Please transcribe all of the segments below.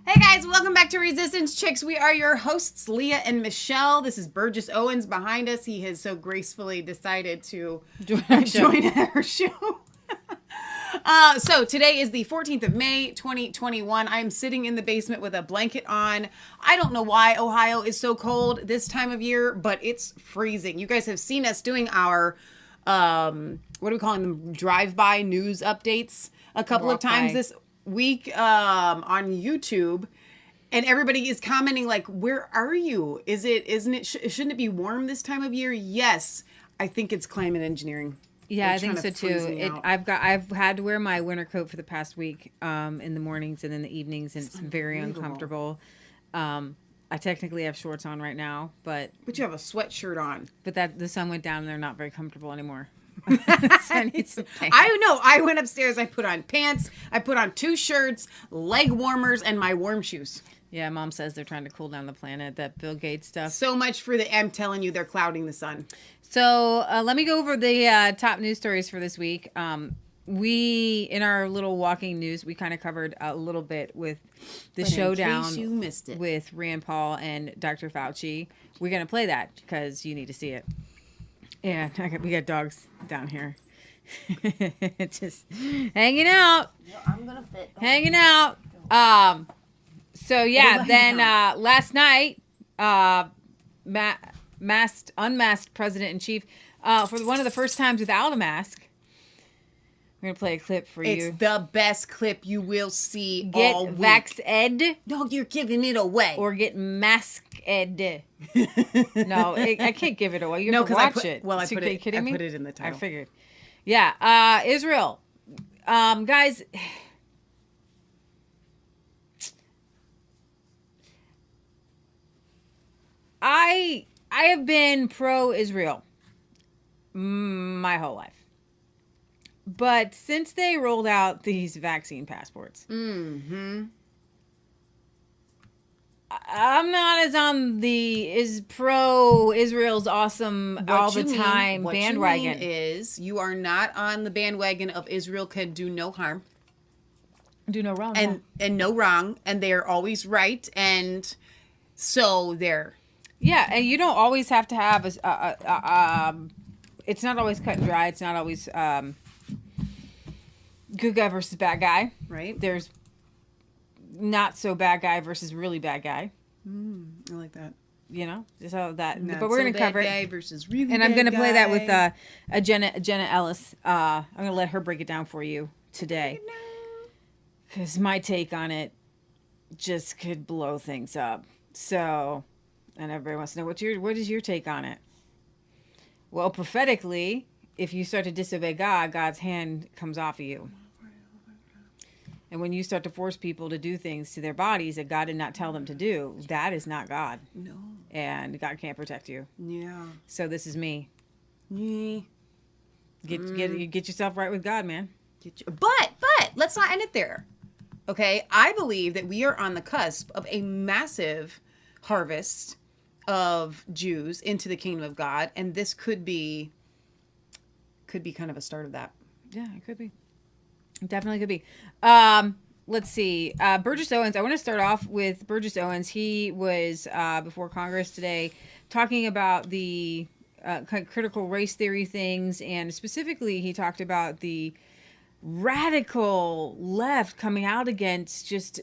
Hey guys, welcome back to Resistance Chicks. We are your hosts, Leah and Michelle. This is Burgess Owens behind us. He has so gracefully decided to join our show. So today is the 14th of May, 2021. I'm sitting in the basement with a blanket on. I don't know why Ohio is so cold this time of year, but it's freezing. You guys have seen us doing our, what are we calling them? Drive-by news updates a couple of times this week on YouTube. And everybody is commenting like, where are you? Shouldn't it be warm this time of year? Yes. I think it's climate engineering. Yeah, I think so too. I've had to wear my winter coat for the past week in the mornings and in the evenings, and it's very uncomfortable. I technically have shorts on right now, but you have a sweatshirt on. But the sun went down and they're not very comfortable anymore. I know. I went upstairs. I put on pants. I put on 2 shirts, leg warmers, and my warm shoes. Yeah, Mom says they're trying to cool down the planet, that Bill Gates stuff. So much for I'm telling you, they're clouding the sun. So let me go over the top news stories for this week. We, in our little walking news, we kind of covered a little bit with the showdown in case you missed it, with Rand Paul and Dr. Fauci. We're going to play that because you need to see it. Yeah, we got dogs down here. Just hanging out. Well, I'm going to fit. Hanging out. So yeah, then last night, unmasked president-in-chief for one of the first times without a mask. We're going to play a clip for you. It's the best clip you will see get all week. Vax-ed. No, you're giving it away. Or get mask-ed. No, I can't give it away. You have to watch it. Well, I put it in the title. I figured. Yeah, Israel. Guys, I have been pro-Israel my whole life. But since they rolled out these vaccine passports, I'm not as on the pro-Israel's awesome all the time bandwagon. What you mean is you are not on the bandwagon of Israel can do no harm. Do no wrong. And no wrong. And they're always right. And so they're... Yeah, and you don't always have to have it's not always cut and dry. It's not always good guy versus bad guy. Right. There's not so bad guy versus really bad guy. I like that. You know, so that. Not but we're gonna cover guy versus really and I'm gonna bad play that guy. with Jenna Ellis. I'm gonna let her break it down for you today, because my take on it just could blow things up. So, and everybody wants to know what is your take on it? Well, prophetically, if you start to disobey God, God's hand comes off of you. And when you start to force people to do things to their bodies that God did not tell them to do, that is not God. No. And God can't protect you. Yeah. So this is me. Yeah. Get yourself right with God, man. But let's not end it there. Okay? I believe that we are on the cusp of a massive harvest of Jews into the kingdom of God, and this could be kind of a start of that. Yeah, it could be. It definitely could be. Let's see. Burgess Owens. I want to start off with Burgess Owens. He was before Congress today talking about the critical race theory things, and specifically he talked about the radical left coming out against just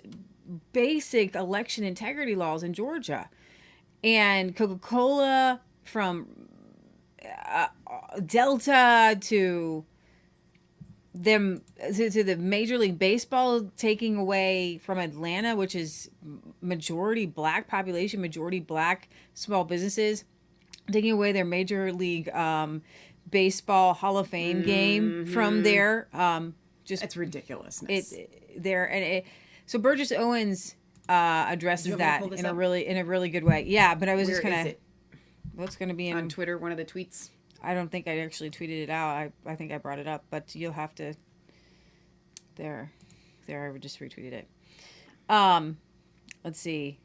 basic election integrity laws in Georgia. And Coca-Cola, from Delta to them to the Major League Baseball taking away from Atlanta, which is majority black population, majority black small businesses, taking away their Major League Baseball Hall of Fame game from there. Just it's ridiculousness. So Burgess Owens addresses that in a really good way. Yeah, but I was just kind of, what's going to be on Twitter? One of the tweets. I don't think I actually tweeted it out. I think I brought it up, but you'll have to. There, I just retweeted it. Let's see.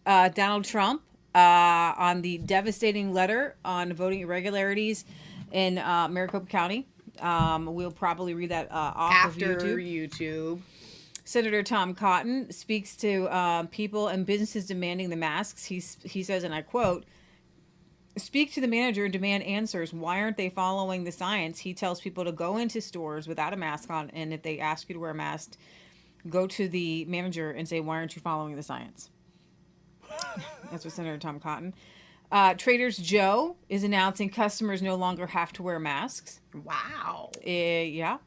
Donald Trump on the devastating letter on voting irregularities in Maricopa County. We'll probably read that off after of YouTube. Senator Tom Cotton speaks to people and businesses demanding the masks. He says, and I quote, "Speak to the manager and demand answers. Why aren't they following the science?" He tells people to go into stores without a mask on, and if they ask you to wear a mask, go to the manager and say, "Why aren't you following the science?" That's what Senator Tom Cotton. Trader Joe is announcing customers no longer have to wear masks. Wow. Yeah.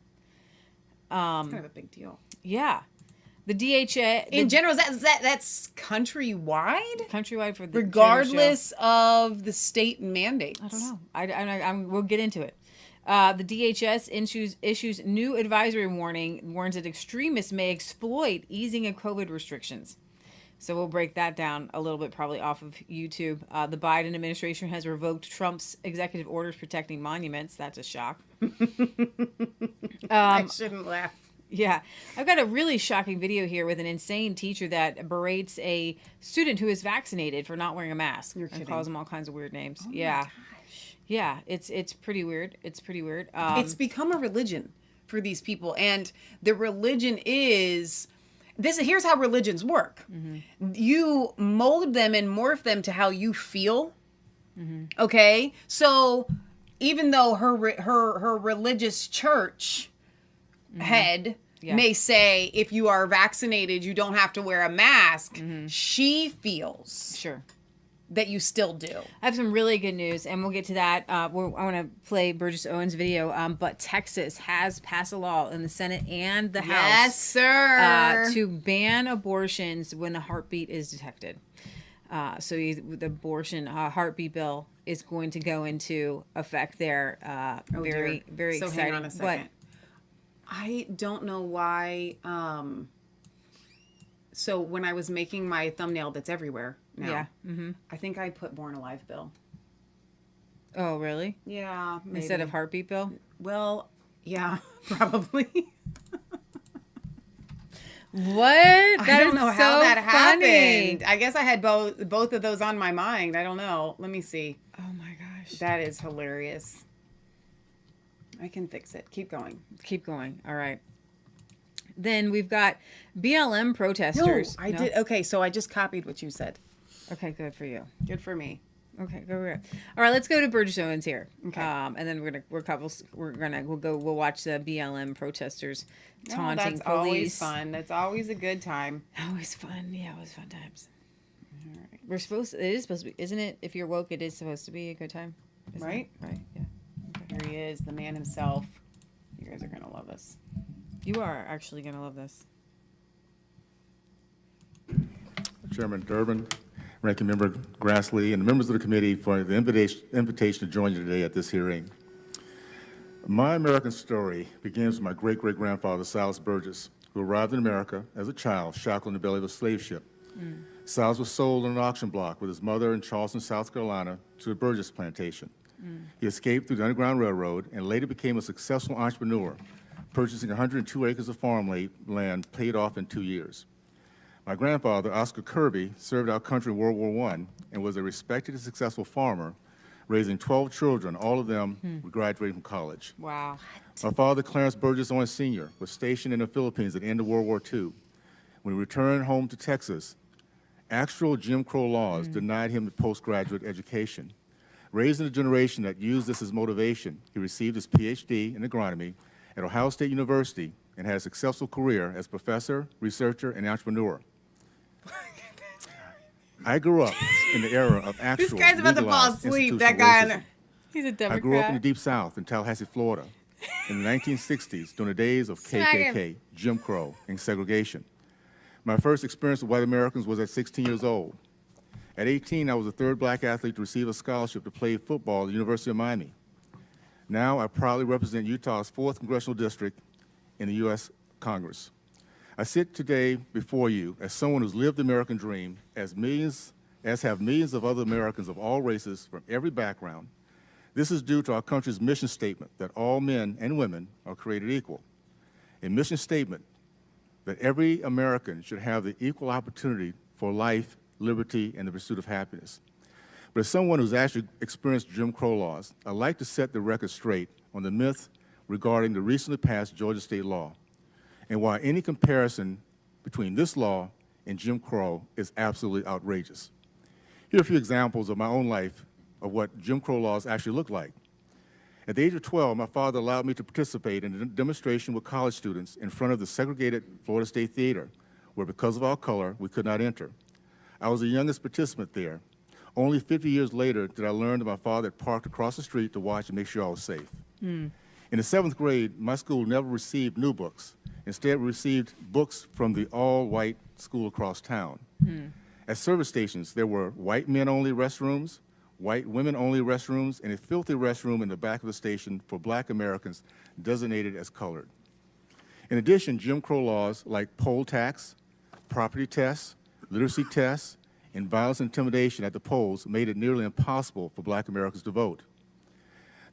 It's kind of a big deal. Yeah. The DHA... In general, that's countrywide? Countrywide for the regardless of the state mandates. I don't know. We'll get into it. The DHS issues new advisory warns that extremists may exploit easing of COVID restrictions. So we'll break that down a little bit, probably off of YouTube. The Biden administration has revoked Trump's executive orders protecting monuments. That's a shock. I shouldn't laugh. Yeah. I've got a really shocking video here with an insane teacher that berates a student who is vaccinated for not wearing a mask. You're kidding. And calls them all kinds of weird names. Oh yeah. My gosh. Yeah. It's pretty weird. It's pretty weird. It's become a religion for these people. And the religion is... Here's how religions work. Mm-hmm. You mold them and morph them to how you feel. Mm-hmm. Okay? So even though her religious church head may say, if you are vaccinated, you don't have to wear a mask, she feels that you still do. I have some really good news, and we'll get to that. I want to play Burgess Owens' video, but Texas has passed a law in the Senate and the House. Yes, sir. To ban abortions when a heartbeat is detected. So the abortion heartbeat bill is going to go into effect there. Very so exciting. Hang on a second. I don't know why. So when I was making my thumbnail that's everywhere now, I think I put Born Alive Bill. Oh, really? Yeah. Maybe. Instead of Heartbeat Bill? Well, yeah, probably. What? I don't know how that happened. I guess I had both of those on my mind. I don't know. Let me see. Oh my gosh. That is hilarious. I can fix it. Keep going. Keep going. All right. Then we've got BLM protesters. No, I did. Okay, so I just copied what you said. Okay, good for you. Good for me. Okay, go ahead. All right, let's go to Burgess Owens here. Okay. And then we'll watch the BLM protesters taunting that's police. Always fun. That's always a good time. Always fun. Yeah, always fun times. All right. It is supposed to be, isn't it? If you're woke, it is supposed to be a good time. Right? Right. Yeah. Okay. Here he is, the man himself. You guys are gonna love this. You are actually gonna love this. Chairman Durbin, Ranking Member Grassley, and the members of the committee for the invitation to join you today at this hearing. My American story begins with my great-great-grandfather, Silas Burgess, who arrived in America as a child, shackled in the belly of a slave ship. Silas was sold on an auction block with his mother in Charleston, South Carolina, to the Burgess plantation. He escaped through the Underground Railroad and later became a successful entrepreneur, purchasing 102 acres of farmland paid off in 2 years. My grandfather, Oscar Kirby, served our country in World War I and was a respected and successful farmer, raising 12 children, all of them graduating from college. Wow. My father, Clarence Burgess Owens Sr., was stationed in the Philippines at the end of World War II. When he returned home to Texas, actual Jim Crow laws denied him the postgraduate education. Raised in a generation that used this as motivation, he received his PhD in agronomy at Ohio State University and had a successful career as professor, researcher, and entrepreneur. I grew up in the era of actual This guy's about to fall asleep. That guy on there. He's a Democrat. I grew up in the Deep South in Tallahassee, Florida, in the 1960s during the days of KKK, Jim Crow, and segregation. My first experience with white Americans was at 16 years old. At 18, I was the third black athlete to receive a scholarship to play football at the University of Miami. Now I proudly represent Utah's 4th Congressional District in the U.S. Congress. I sit today before you as someone who's lived the American dream, as have millions of other Americans of all races from every background. This is due to our country's mission statement that all men and women are created equal. A mission statement that every American should have the equal opportunity for life, liberty, and the pursuit of happiness. But as someone who's actually experienced Jim Crow laws, I'd like to set the record straight on the myth regarding the recently passed Georgia state law and why any comparison between this law and Jim Crow is absolutely outrageous. Here are a few examples of my own life of what Jim Crow laws actually look like. At the age of 12, my father allowed me to participate in a demonstration with college students in front of the segregated Florida State Theater, where because of our color, we could not enter. I was the youngest participant there. Only 50 years later did I learn that my father had parked across the street to watch and make sure I was safe. In the 7th grade, my school never received new books. Instead, we received books from the all-white school across town. At service stations, there were white men-only restrooms, white women-only restrooms, and a filthy restroom in the back of the station for black Americans designated as colored. In addition, Jim Crow laws like poll tax, property tests, literacy tests, and violence and intimidation at the polls made it nearly impossible for black Americans to vote.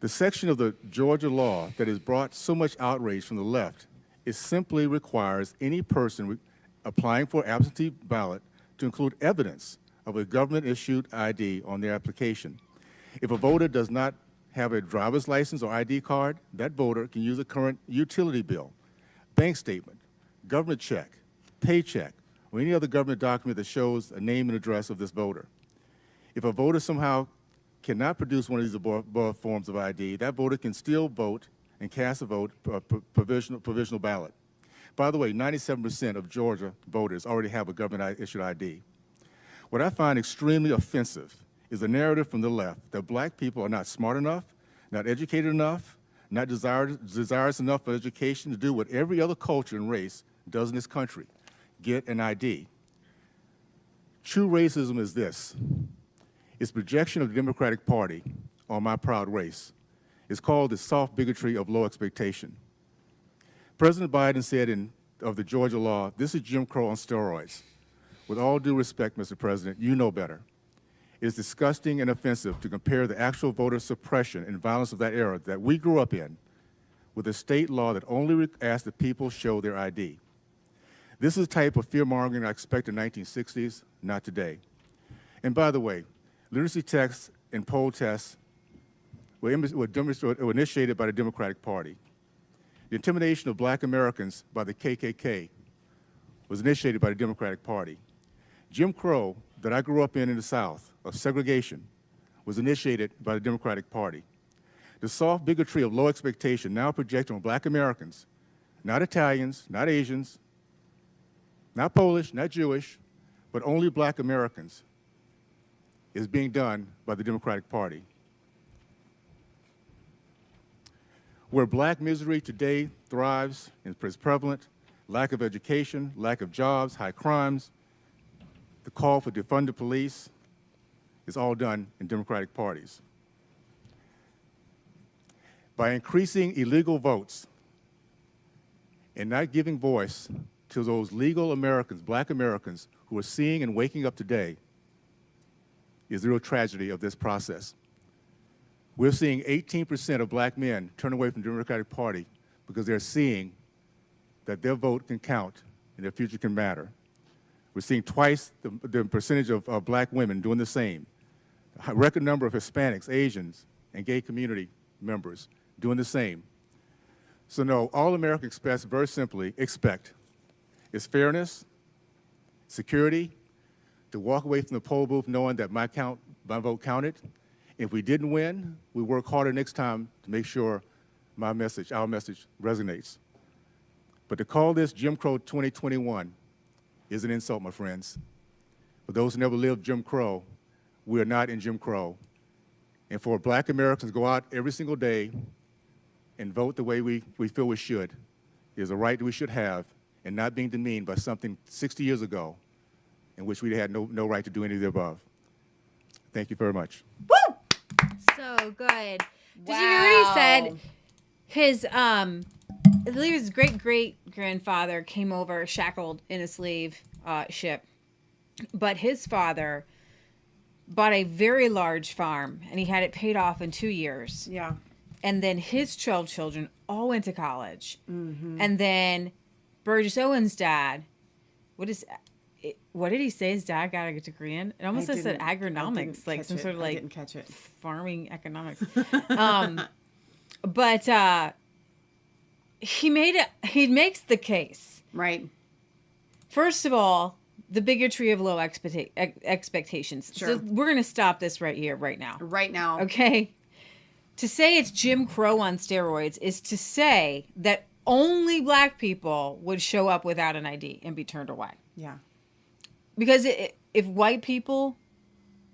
The section of the Georgia law that has brought so much outrage from the left is simply requires any person applying for absentee ballot to include evidence of a government-issued ID on their application. If a voter does not have a driver's license or ID card, that voter can use a current utility bill, bank statement, government check, paycheck, or any other government document that shows a name and address of this voter. If a voter somehow cannot produce one of these above forms of ID, that voter can still vote and cast a vote, provisional ballot. By the way, 97% of Georgia voters already have a government-issued ID. What I find extremely offensive is the narrative from the left that black people are not smart enough, not educated enough, not desirous enough for education to do what every other culture and race does in this country, get an ID. True racism is this. It's projection of the Democratic Party on my proud race. It's called the soft bigotry of low expectation. President Biden said of the Georgia law, this is Jim Crow on steroids. With all due respect, Mr. President, you know better. It is disgusting and offensive to compare the actual voter suppression and violence of that era that we grew up in with a state law that only asked that people show their ID. This is the type of fear-mongering I expect in the 1960s, not today. And by the way, literacy tests and poll tests were initiated by the Democratic Party. The intimidation of black Americans by the KKK was initiated by the Democratic Party. Jim Crow, that I grew up in the South, of segregation, was initiated by the Democratic Party. The soft bigotry of low expectation now projected on black Americans, not Italians, not Asians, not Polish, not Jewish, but only black Americans, is being done by the Democratic Party. Where black misery today thrives and is prevalent, lack of education, lack of jobs, high crimes, the call for defund the police is all done in Democratic parties. By increasing illegal votes and not giving voice to those legal Americans, black Americans, who are seeing and waking up today is the real tragedy of this process. We're seeing 18% of black men turn away from the Democratic Party because they're seeing that their vote can count and their future can matter. We're seeing twice the percentage of black women doing the same. A record number of Hispanics, Asians, and gay community members doing the same. So no, all America expects, very simply, is fairness, security, to walk away from the poll booth knowing that my vote counted. If we didn't win, we work harder next time to make sure our message resonates. But to call this Jim Crow 2021 is an insult, my friends. For those who never lived Jim Crow, we are not in Jim Crow. And for black Americans to go out every single day and vote the way we feel we should is a right that we should have, and not being demeaned by something 60 years ago in which we had no right to do any of the above. Thank you very much. Woo! So good. Did you hear what he said? His I believe his great-great-grandfather came over shackled in a slave ship. But his father bought a very large farm, and he had it paid off in 2 years. Yeah. And then his 12 children all went to college. Mm-hmm. And then Burgess Owens' dad, what did he say his dad got a degree in? It almost said agronomics, like some sort of like I didn't catch it. Farming economics. But he makes the case, right, First of all, the bigotry of low expectations. Sure. So we're going to stop this right here, right now. Right now. Okay? To say it's Jim Crow on steroids is to say that only black people would show up without an ID and be turned away. Yeah. Because if white people,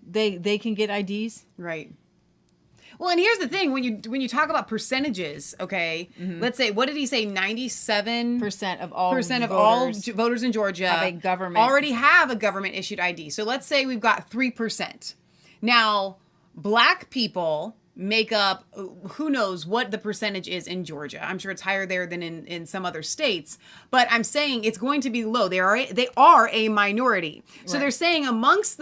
they can get IDs. Right. Well, and here's the thing: when you talk about percentages, okay, let's say, what did he say? 97% of all voters in Georgia have a government already have a government issued ID. So let's say we've got 3%. Now, black people make up, who knows what the percentage is in Georgia. I'm sure it's higher there than in some other states, but I'm saying it's going to be low. They are a minority. So Right. they're saying amongst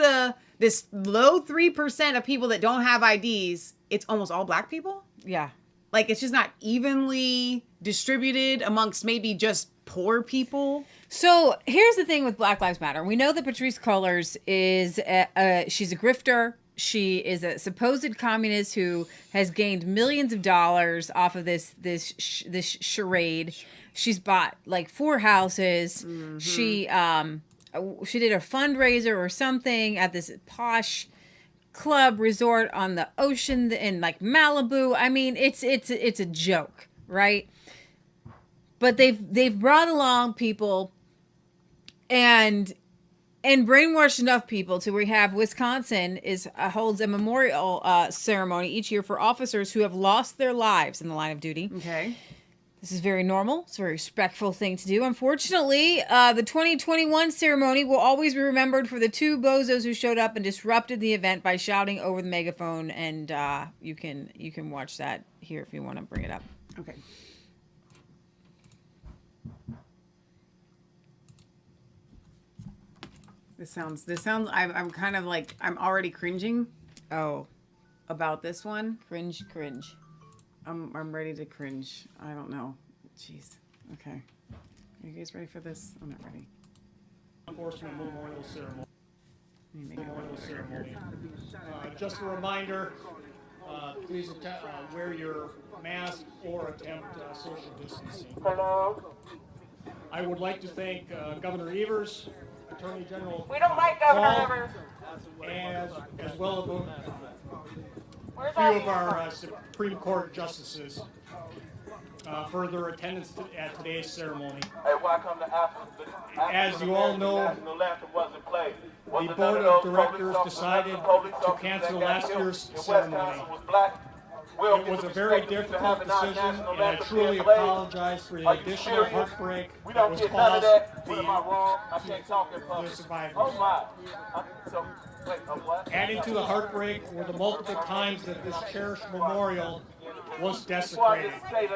this low 3% of people that don't have IDs, it's almost all black people. Yeah. Like, it's just not evenly distributed amongst maybe just poor people. So here's the thing with Black Lives Matter. We know that Patrisse Cullors is she's a grifter. She is a supposed communist who has gained millions of dollars off of this charade. She's bought like 4 houses. Mm-hmm. She did a fundraiser or something at this posh club resort on the ocean in like Malibu. I mean, it's a joke, right? But they've brought along people and brainwashed enough people to where we have Wisconsin holds a memorial ceremony each year for officers who have lost their lives in the line of duty. Okay. This is very normal. It's a very respectful thing to do. Unfortunately, the 2021 ceremony will always be remembered for the 2 bozos who showed up and disrupted the event by shouting over the megaphone. And you can watch that here if you want to bring it up. Okay. This sounds. I'm kind of like I'm already cringing. Oh, about this one. Cringe. I'm ready to cringe. I don't know. Jeez. Okay. Are you guys ready for this? I'm not ready. Enforcement memorial ceremony. Just a reminder, please wear your mask or attempt social distancing. I would like to thank Governor Evers, Attorney General. We don't like Governor Evers. As well as Where's a few of our Supreme Court justices for their attendance at today's ceremony. Hey, welcome to Africa. As you all know, the Board of Directors decided to cancel last year's ceremony. It was a very difficult decision, and I truly apologize for the additional heartbreak that was caused the survivors. Adding to the heartbreak were the multiple times that this cherished memorial was desecrated. I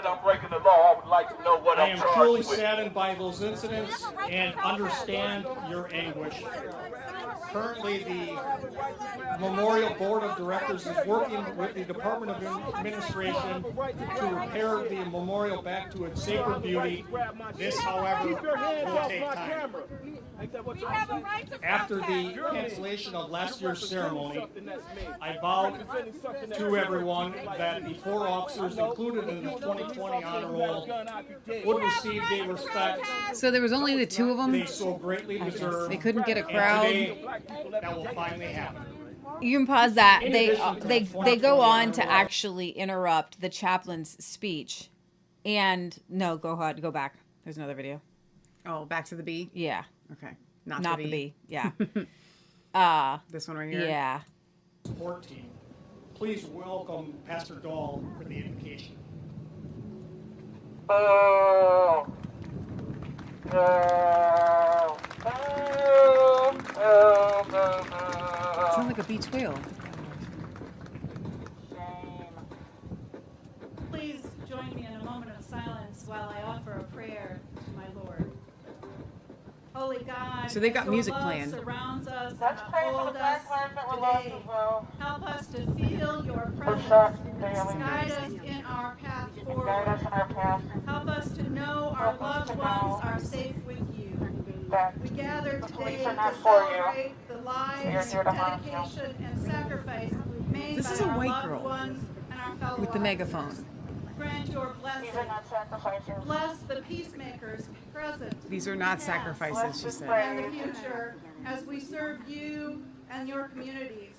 am truly saddened by those incidents and understand your anguish. Currently, the Memorial Board of Directors is working with the Department of Administration to repair the memorial back to its sacred beauty. This, however, will take time. After the cancellation of last year's ceremony, I vowed to everyone that the 4 officers included in the 2020 honor roll would receive the respect So there was only the 2 of them. they so greatly deserve. They couldn't get a And crowd. today, that will finally happen. You can pause that. In They addition to they the they go 2020 on to honor roll. actually interrupt the chaplain's speech, and no, go ahead, go back. There's another video. Oh, back to the B. Yeah, Okay. Not not the the B. B. Yeah. This one right here. Yeah. Support team. Please welcome Pastor Dahl for the invocation. Sounds like a beach whale. Please join me in a moment of silence while I offer a prayer to my Lord. Holy God, So they've got your music love playing. surrounds us and Let's pray for the uphold black us lives that were lost today. as well. Help us to feel your presence. shots and daily. guide us in our path Guide us forward. in our path. Help us to know our Help us loved to ones know are safe with you. That We gather the today police to are not for you. celebrate the We are lives, here to harm you. dedication, and sacrifice made This by is a our white loved girl ones and our fellow with the officers. megaphone. Grant your These blessing. are not sacrifices. Bless the peacemakers present. These are not past, sacrifices, she Bless said. this and the future as we serve you and your communities.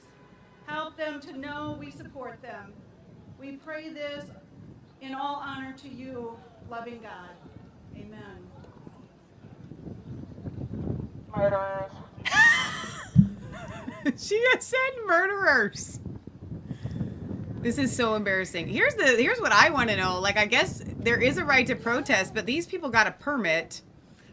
Help them to know we support them. We pray this in all honor to you, loving God. Amen. Murderers. She just said murderers. This is so embarrassing. Here's what I want to know. Like, I guess there is a right to protest, but these people got a permit.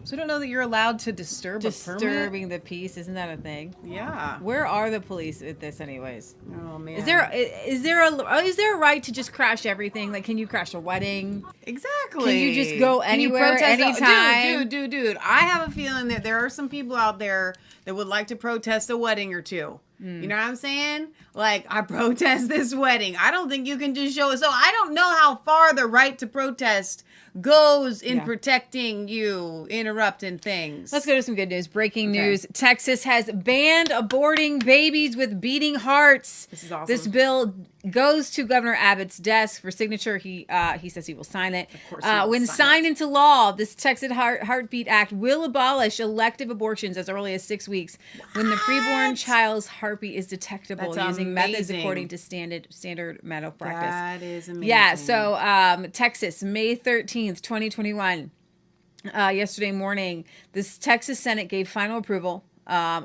So I don't know that you're allowed to disturb a permit. Disturbing the peace, isn't that a thing? Yeah. Where are the police with this, anyways? Oh man. Is there a right to just crash everything? Like, can you crash a wedding? Exactly. Can you just go Can you anywhere, protest? anytime? Dude. I have a feeling that there are some people out there that would like to protest a wedding or two. You know what I'm saying? Like, I protest this wedding. I don't think you can just show it. So I don't know how far the right to protest goes in protecting you, interrupting things. Let's go to some good news. Breaking news. Texas has banned aborting babies with beating hearts. This is awesome. This bill goes to Governor Abbott's desk for signature. He says he will sign it. Of course he will when sign signed it. into law, this Texas Heartbeat Act will abolish elective abortions as early as 6 weeks when the preborn child's heartbeat is detectable That's using methods amazing. according to standard medical practice. That is amazing. Yeah, so Texas, May 13th, 2021. Yesterday morning, this Texas Senate gave final approval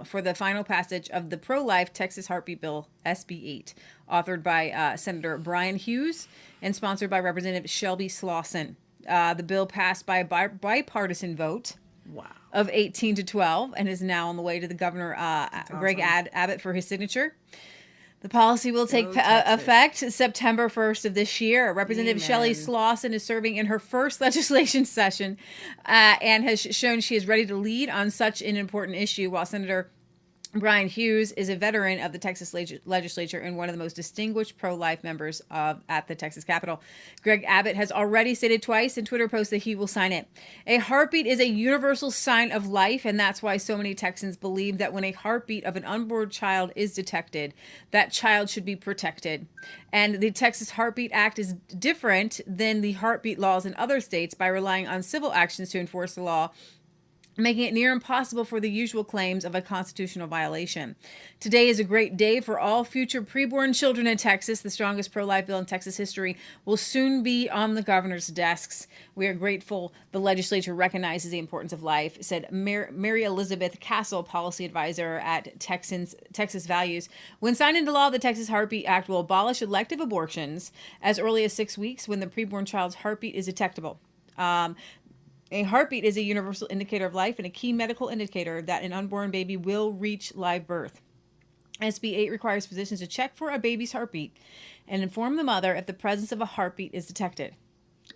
for the final passage of the pro-life Texas Heartbeat Bill, SB 8, authored by Senator Brian Hughes and sponsored by Representative Shelby Slauson. The bill passed by a bipartisan vote of 18 to 12 and is now on the way to the governor, Greg Abbott, for his signature. The policy will take effect September 1st of this year. Representative Shelley Slauson is serving in her first legislation session and has shown she is ready to lead on such an important issue, while Senator Brian Hughes is a veteran of the Texas legislature and one of the most distinguished pro-life members at the Texas Capitol. Greg Abbott has already stated twice in Twitter posts that he will sign it. A heartbeat is a universal sign of life, and that's why so many Texans believe that when a heartbeat of an unborn child is detected, that child should be protected. And the Texas Heartbeat Act is different than the heartbeat laws in other states by relying on civil actions to enforce the law, making it near impossible for the usual claims of a constitutional violation. Today is a great day for all future preborn children in Texas. The strongest pro-life bill in Texas history will soon be on the governor's desks. We are grateful the legislature recognizes the importance of life, said Mary Elizabeth Castle, policy advisor at Texas Values. When signed into law, the Texas Heartbeat Act will abolish elective abortions as early as 6 weeks when the preborn child's heartbeat is detectable. A heartbeat is a universal indicator of life and a key medical indicator that an unborn baby will reach live birth. SB 8 requires physicians to check for a baby's heartbeat and inform the mother if the presence of a heartbeat is detected.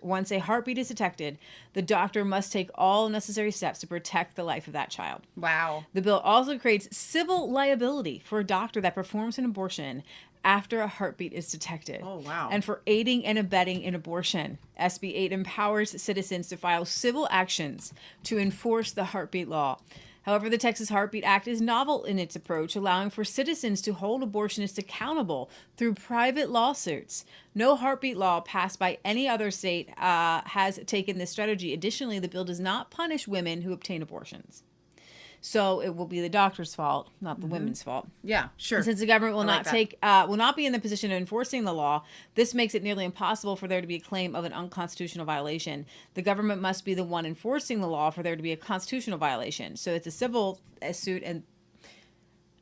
Once a heartbeat is detected, the doctor must take all necessary steps to protect the life of that child. Wow. The bill also creates civil liability for a doctor that performs an abortion after a heartbeat is detected. Oh, wow. And for aiding and abetting an abortion. SB 8 empowers citizens to file civil actions to enforce the heartbeat law. However, the Texas Heartbeat Act is novel in its approach, allowing for citizens to hold abortionists accountable through private lawsuits. No heartbeat law passed by any other state has taken this strategy. Additionally, the bill does not punish women who obtain abortions. So it will be the doctor's fault, not the women's fault. Yeah, sure. And since the government will like will not be in the position of enforcing the law, this makes it nearly impossible for there to be a claim of an unconstitutional violation. The government must be the one enforcing the law for there to be a constitutional violation. So it's a civil suit, and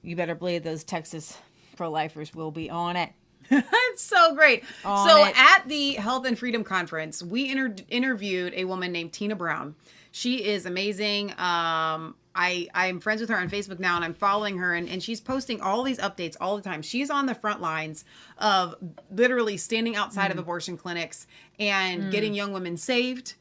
you better believe those Texas pro-lifers will be on it. It's so great. On it. At the Health and Freedom Conference, we interviewed a woman named Tina Brown. She is amazing. I'm friends with her on Facebook now, and I'm following her, and she's posting all these updates all the time. She's on the front lines of literally standing outside of abortion clinics and getting young women saved,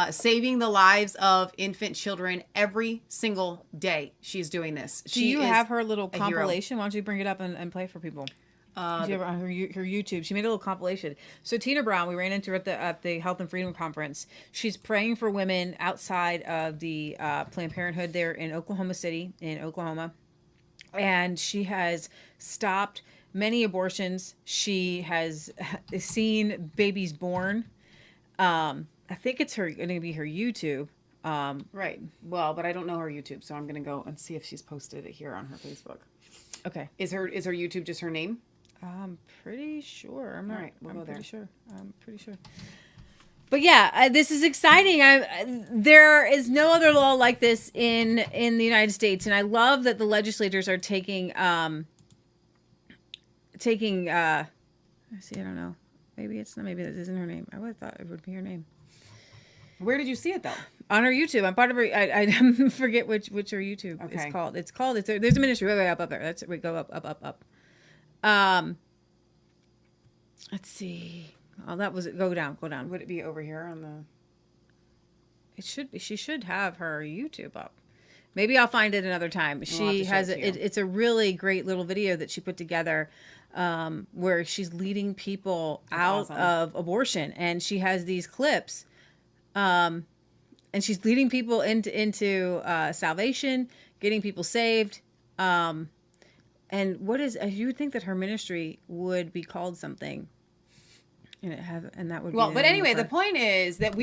saving the lives of infant children every single day. She's doing this. Do you have her little a hero. compilation? Why don't you bring it up and play for people? Do you have it on her YouTube? She made a little compilation. So Tina Brown, we ran into her at the Health and Freedom Conference. She's praying for women outside of the Planned Parenthood there in Oklahoma City, in Oklahoma. And she has stopped many abortions. She has seen babies born. I think it's going to be her YouTube. Right. Well, but I don't know her YouTube, so I'm going to go and see if she's posted it here on her Facebook. Okay. Is her YouTube just her name? I'm pretty sure. I'm not. All right, we'll go there. Sure. I'm pretty sure. But yeah, this is exciting. There is no other law like this in the United States, and I love that the legislators are taking. I see. I don't know. Maybe it's not. Maybe that isn't her name. I would have thought it would be her name. Where did you see it though? On her YouTube. I'm part of her. I forget which her YouTube is called. It's called. There's a ministry way up there. That's we go up. Let's see. Oh, that was it. Go down. Would it be over here on the? It should be. She should have her YouTube up. Maybe I'll find it another time. She has it's a really great little video that she put together, where she's leading people out of abortion, and she has these clips, and she's leading people into salvation, getting people saved. And you would think that her ministry would be called something. And that would be but anyway, the point is that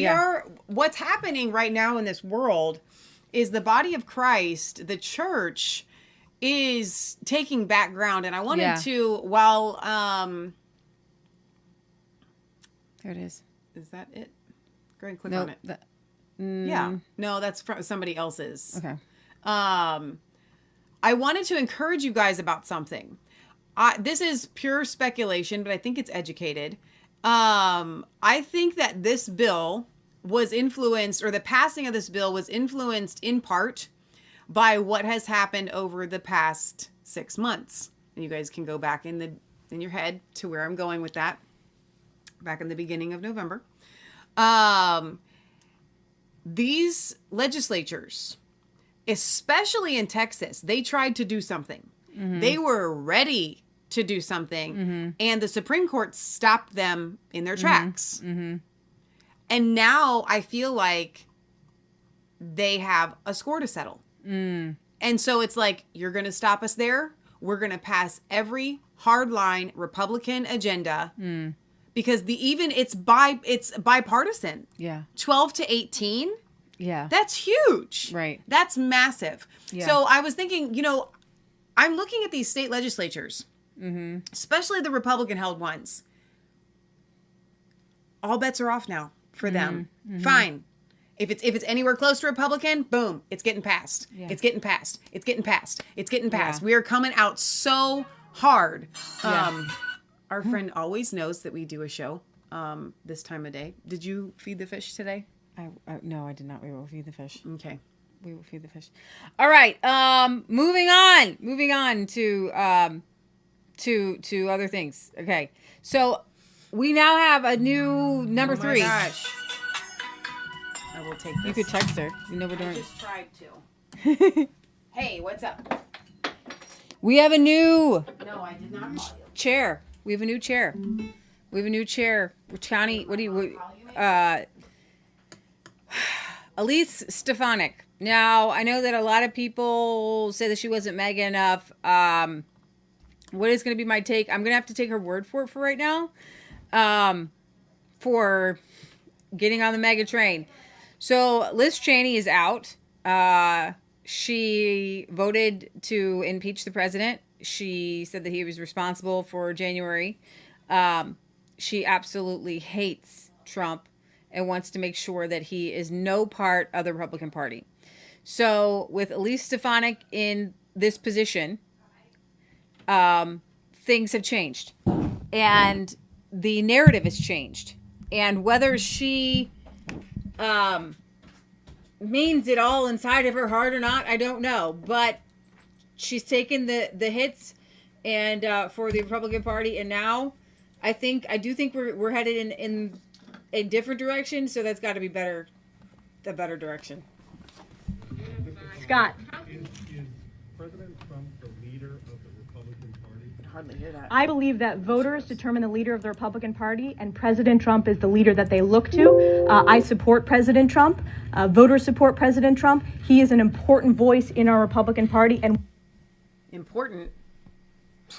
what's happening right now in this world is the body of Christ, the church, is taking background. And I wanted to, there it is. Is that it? Go ahead and click on it. Yeah. No, that's from somebody else's. Okay. I wanted to encourage you guys about something. This is pure speculation, but I think it's educated. I think that this bill was influenced, or the passing of this bill was influenced in part by what has happened over the past 6 months. And you guys can go back in your head to where I'm going with that. Back in the beginning of November. These legislatures, especially in Texas, they tried to do something. Mm-hmm. They were ready to do something, and the Supreme Court stopped them in their tracks. Mm-hmm. And now I feel like they have a score to settle. And so it's like, you're going to stop us there. We're going to pass every hardline Republican agenda because it's bipartisan. Yeah. 12 to 18. Yeah. That's huge. Right. That's massive. Yeah. So I was thinking, I'm looking at these state legislatures, especially the Republican-held ones. All bets are off now for them. Fine. If it's anywhere close to Republican, boom, it's getting passed. Yeah. It's getting passed. It's getting passed. It's getting passed. Yeah. We are coming out so hard. Yeah. Our friend always knows that we do a show this time of day. Did you feed the fish today? No, I did not. We will feed the fish. Okay. We will feed the fish. All right. Moving on to other things. Okay. So we now have a new number 3. Oh my gosh. I will take this. You could text her. You know we're doing. I just tried to. Hey, what's up? We have a new. No, I did not call you. Chair. We have a new chair. We have a new chair. County. What do you? Elise Stefanik. Now, I know that a lot of people say that she wasn't mega enough. What is going to be my take? I'm going to have to take her word for it for right now. For getting on the mega train. So Liz Cheney is out. She voted to impeach the president. She said that he was responsible for January. She absolutely hates Trump and wants to make sure that he is no part of the Republican Party. So with Elise Stefanik in this position, things have changed. And the narrative has changed. And whether she means it all inside of her heart or not, I don't know. But she's taken the hits and for the Republican Party. And now I do think we're headed in a different direction. So that's got to be the better direction. Scott. Is President Trump the leader of the Republican Party? I hardly hear that. I believe that voters determine the leader of the Republican Party, and President Trump is the leader that they look to. I support President Trump. Voters support President Trump. He is an important voice in our Republican Party. And important?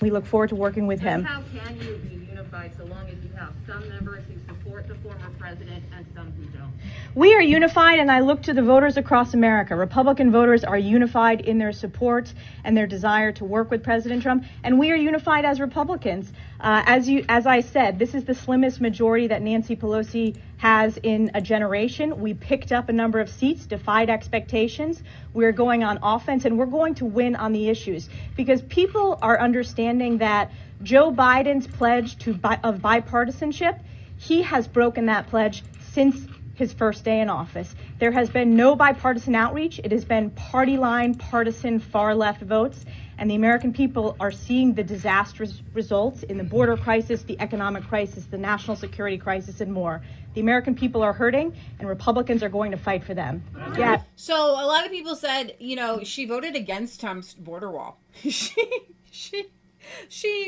We look forward to working with him. How can you be unified so long as you have some members who support the former president and some who don't? We are unified, and I look to the voters across America. Republican voters are unified in their support and their desire to work with President Trump, and we are unified as Republicans. As I said, this is the slimmest majority that Nancy Pelosi has in a generation. We picked up a number of seats, defied expectations. We're going on offense, and we're going to win on the issues because people are understanding that Joe Biden's pledge of bipartisanship, he has broken that pledge since his first day in office. There has been no bipartisan outreach. It has been party line, partisan, far left votes. And the American people are seeing the disastrous results in the border crisis, the economic crisis, the national security crisis, and more. The American people are hurting, and Republicans are going to fight for them. Yeah. So a lot of people said, she voted against Trump's border wall. She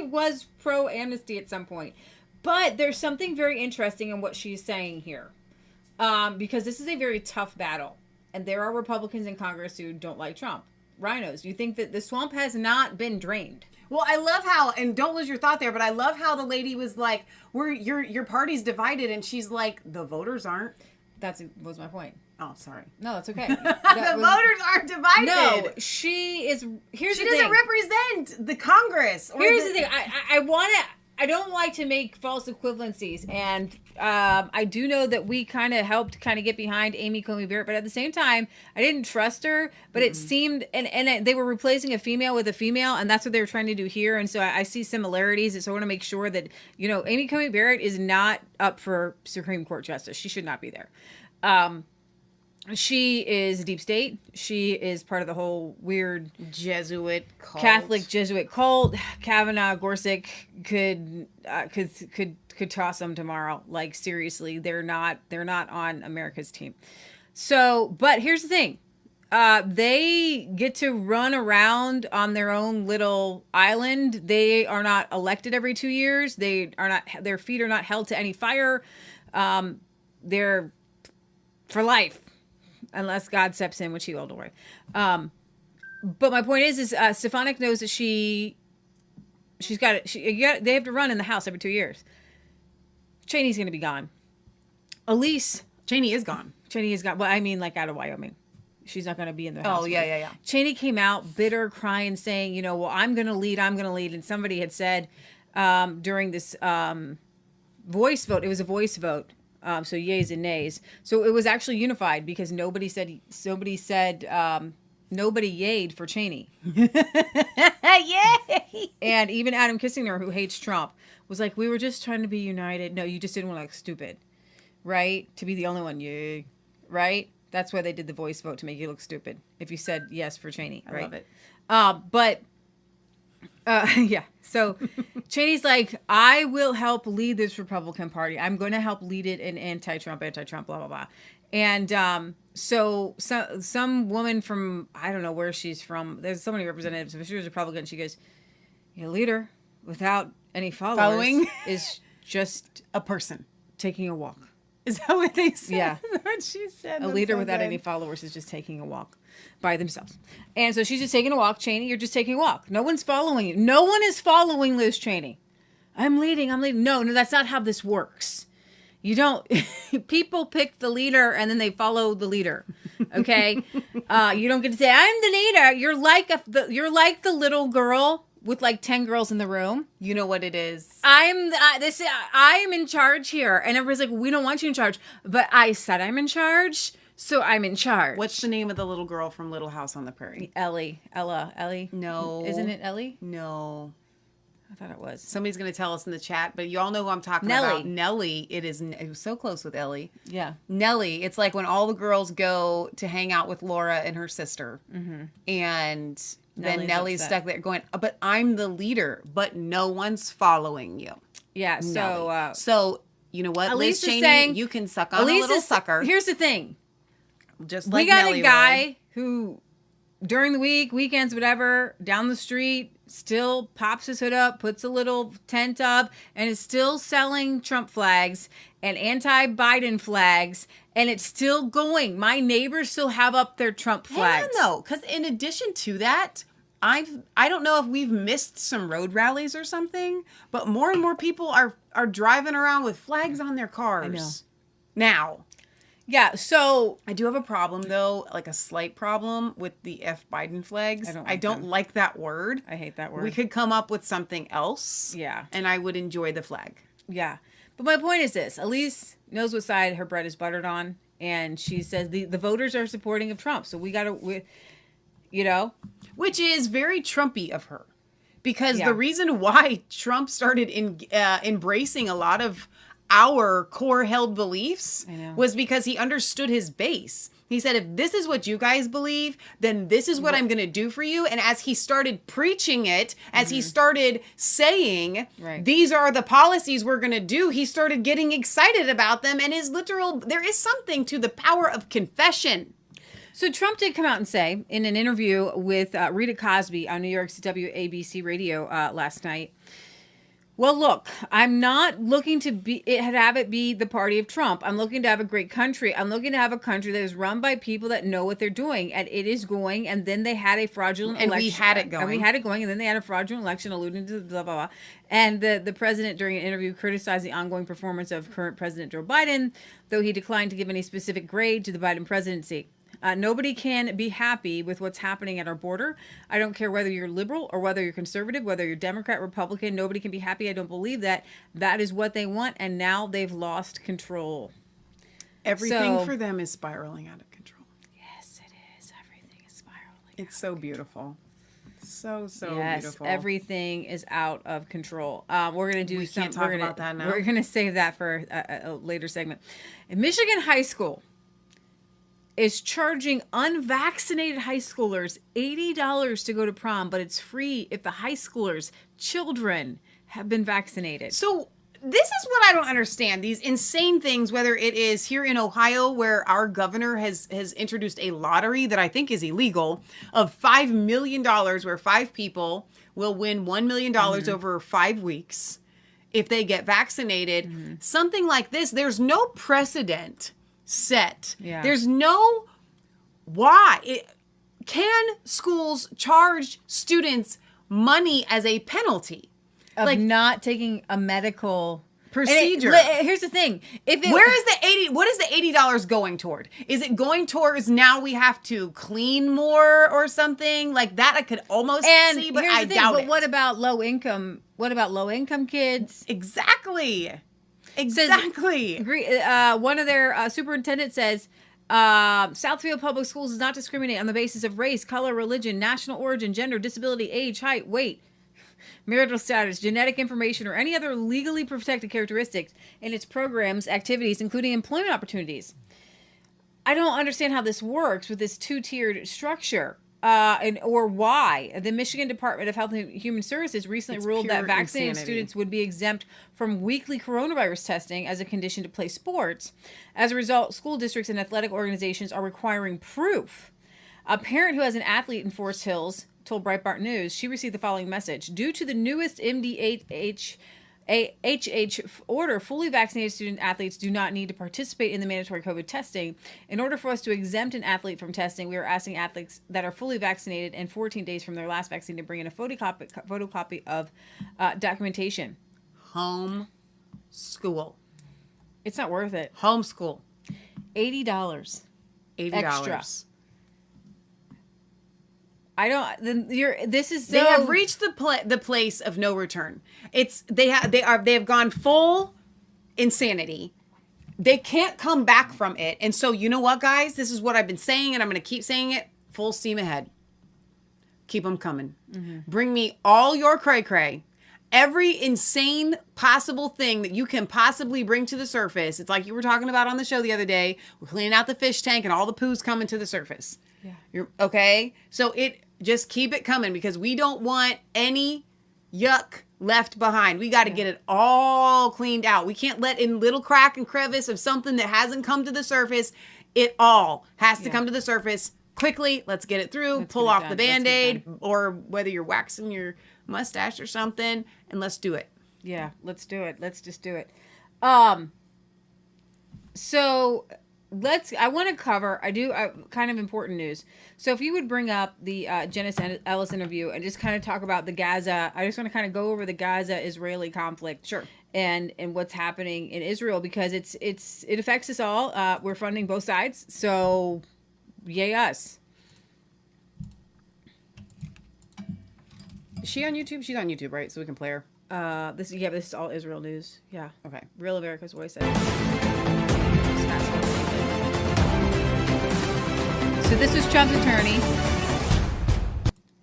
was pro amnesty at some point. But there's something very interesting in what she's saying here. Because this is a very tough battle. And there are Republicans in Congress who don't like Trump. Rhinos, you think that the swamp has not been drained? Well, I love how, and don't lose your thought there, but I love how the lady was like, your party's divided, and she's like, the voters aren't. That was my point. Oh, sorry. No, that's okay. Voters aren't divided. No, she is. She doesn't represent the Congress. Here's the thing. I don't like to make false equivalencies, and I do know that we kind of helped get behind Amy Coney Barrett, but at the same time, I didn't trust her. But it seemed, and they were replacing a female with a female, and that's what they were trying to do here. And so I see similarities, and so I want to make sure that Amy Coney Barrett is not up for Supreme Court justice. She should not be there. She is deep state. She is part of the whole weird Jesuit cult. Catholic Jesuit cult. Kavanaugh, Gorsuch could toss them tomorrow. Like seriously, they're not on America's team. So, but here's the thing. They get to run around on their own little island. They are not elected every 2 years. Their feet are not held to any fire. They're for life. Unless God steps in, which he will, don't worry. But my point is Stefanik knows that she's got it. They have to run in the House every 2 years. Cheney's going to be gone. Elise. Cheney is gone. Cheney is gone. Well, I mean, like out of Wyoming. She's not going to be in the House. Oh, yeah. Cheney came out bitter, crying, saying, well, I'm going to lead. And somebody had said during this voice vote, it was a voice vote. So yays and nays. So it was actually unified because nobody yayed for Cheney. Yay! And even Adam Kissinger, who hates Trump, was like, we were just trying to be united. No, you just didn't want to look stupid, right? To be the only one, yay, right? That's why they did the voice vote, to make you look stupid. If you said yes for Cheney, right? I love it. Yeah. So Cheney's like, I will help lead this Republican Party. I'm going to help lead it in anti-Trump, blah, blah, blah. And so some woman from, I don't know where she's from. There's so many representatives. If she was Republican, she goes, leader without any following is just a person taking a walk. Is that what they said? Yeah. What she said. A leader without any followers is just taking a walk by themselves. And so she's just taking a walk. Cheney, you're just taking a walk. No one's following you. No one is following Liz Cheney. I'm leading. No, that's not how this works. You don't. People pick the leader and then they follow the leader. Okay? You don't get to say, I'm the leader. You're like the little girl with like 10 girls in the room. You know what it is. I am in charge here. And everybody's like, we don't want you in charge. But I said I'm in charge, so I'm in charge. What's the name of the little girl from Little House on the Prairie? Ellie. No. Isn't it Ellie? No. I thought it was. Somebody's going to tell us in the chat, but you all know who I'm talking about. Nellie. It was so close with Ellie. Yeah. Nellie. It's like when all the girls go to hang out with Laura and her sister. Mm-hmm. And then Nellie's stuck there going, but I'm the leader, but no one's following you. Yeah. So you know what? Elise Liz Cheney, saying, you can suck on a little sucker. Here's the thing. Just like we got Nellie a guy would. who, during the week, weekends, whatever, down the street, still pops his hood up, puts a little tent up, and is still selling Trump flags and anti-Biden flags, and it's still going. My neighbors still have up their Trunk flags. Hang on, though, because in addition to that, I don't know if we've missed some road rallies or something, but more and more people are driving around with flags on their cars. I know. Now. Yeah, so I do have a problem though, like a slight problem with the F Biden flags. I don't like that word. I hate that word. We could come up with something else. Yeah. And I would enjoy the flag. Yeah. But my point is this. Elise knows what side her bread is buttered on. And she says the voters are supporting of Trump. So we got to, you know. Which is very Trumpy of her. Because the reason why Trump started embracing a lot of our core held beliefs was because he understood his base. He said, if this is what you guys believe, then this is what I'm going to do for you. And as he started preaching it, as he started saying, these are the policies we're going to do, he started getting excited about them. And there is something to the power of confession. So Trump did come out and say in an interview with Rita Cosby on New York's WABC radio last night, well, look, I'm not looking to have it be the party of Trump. I'm looking to have a great country. I'm looking to have a country that is run by people that know what they're doing. And it is going. And then they had a fraudulent election. And we had it going. And we had it going. And then they had a fraudulent election alluding to blah, blah, blah. And the president, during an interview, criticized the ongoing performance of current President Joe Biden, though he declined to give any specific grade to the Biden presidency. Nobody can be happy with what's happening at our border. I don't care whether you're liberal or whether you're conservative, whether you're Democrat, Republican. Nobody can be happy. I don't believe that. That is what they want, and now they've lost control. Everything for them is spiraling out of control. Yes, it is. Everything is spiraling. It's so beautiful. So beautiful. Yes, everything is out of control. We're going to do some. We're going to save that for a later segment. In Michigan high school is charging unvaccinated high schoolers $80 to go to prom, but it's free if the high schoolers, children, have been vaccinated. So this is what I don't understand. These insane things, whether it is here in Ohio, where our governor has introduced a lottery that I think is illegal of $5 million, where 5 people will win $1 million over 5 weeks if they get vaccinated. Something like this, there's no precedent set. Yeah. There's no why. Can schools charge students money as a penalty? Of not taking a medical procedure. Here's the thing. What is the $80 going toward? Is it going towards now we have to clean more or something? Like that I could almost see, but I doubt it. But what about low income kids? Exactly. One of their superintendents says, Southfield Public Schools does not discriminate on the basis of race, color, religion, national origin, gender, disability, age, height, weight, marital status, genetic information, or any other legally protected characteristics in its programs, activities, including employment opportunities. I don't understand how this works with this two-tiered structure. Or why the Michigan Department of Health and Human Services recently ruled that vaccinated students would be exempt from weekly coronavirus testing as a condition to play sports. As a result, school districts and athletic organizations are requiring proof. A parent who has an athlete in Forest Hills told Breitbart News she received the following message. Due to the newest MDHH order, fully vaccinated student athletes do not need to participate in the mandatory COVID testing. In order for us to exempt an athlete from testing, we are asking athletes that are fully vaccinated and 14 days from their last vaccine to bring in a photocopy of documentation. Home school. It's not worth it. Homeschool. $80. Extra. This is so... They have reached the place of no return. They have gone full insanity. They can't come back from it. And so you know what, guys? This is what I've been saying, and I'm going to keep saying it. Full steam ahead. Keep them coming. Bring me all your cray-cray. Every insane possible thing that you can possibly bring to the surface. It's like you were talking about on the show the other day. We're cleaning out the fish tank and all the poo's coming to the surface. Yeah. Okay? So just keep it coming because we don't want any yuck left behind. We got to get it all cleaned out. We can't let in little crack and crevice of something that hasn't come to the surface. It all has to come to the surface quickly. Let's get it through. Pull off the Band-Aid or whether you're waxing your mustache or something, and let's do it. Yeah, let's do it. Let's just do it. So I want to cover, kind of important news. So if you would bring up the Janice Ellis interview and just kind of talk about the Gaza, I just want to kind of go over the Gaza-Israeli conflict. Sure. And what's happening in Israel, because it affects us all. We're funding both sides. So yay us. Is she on YouTube? She's on YouTube, right? So we can play her. This is all Israel news. Yeah. Okay. Real America's Voice. So this was Trump's attorney.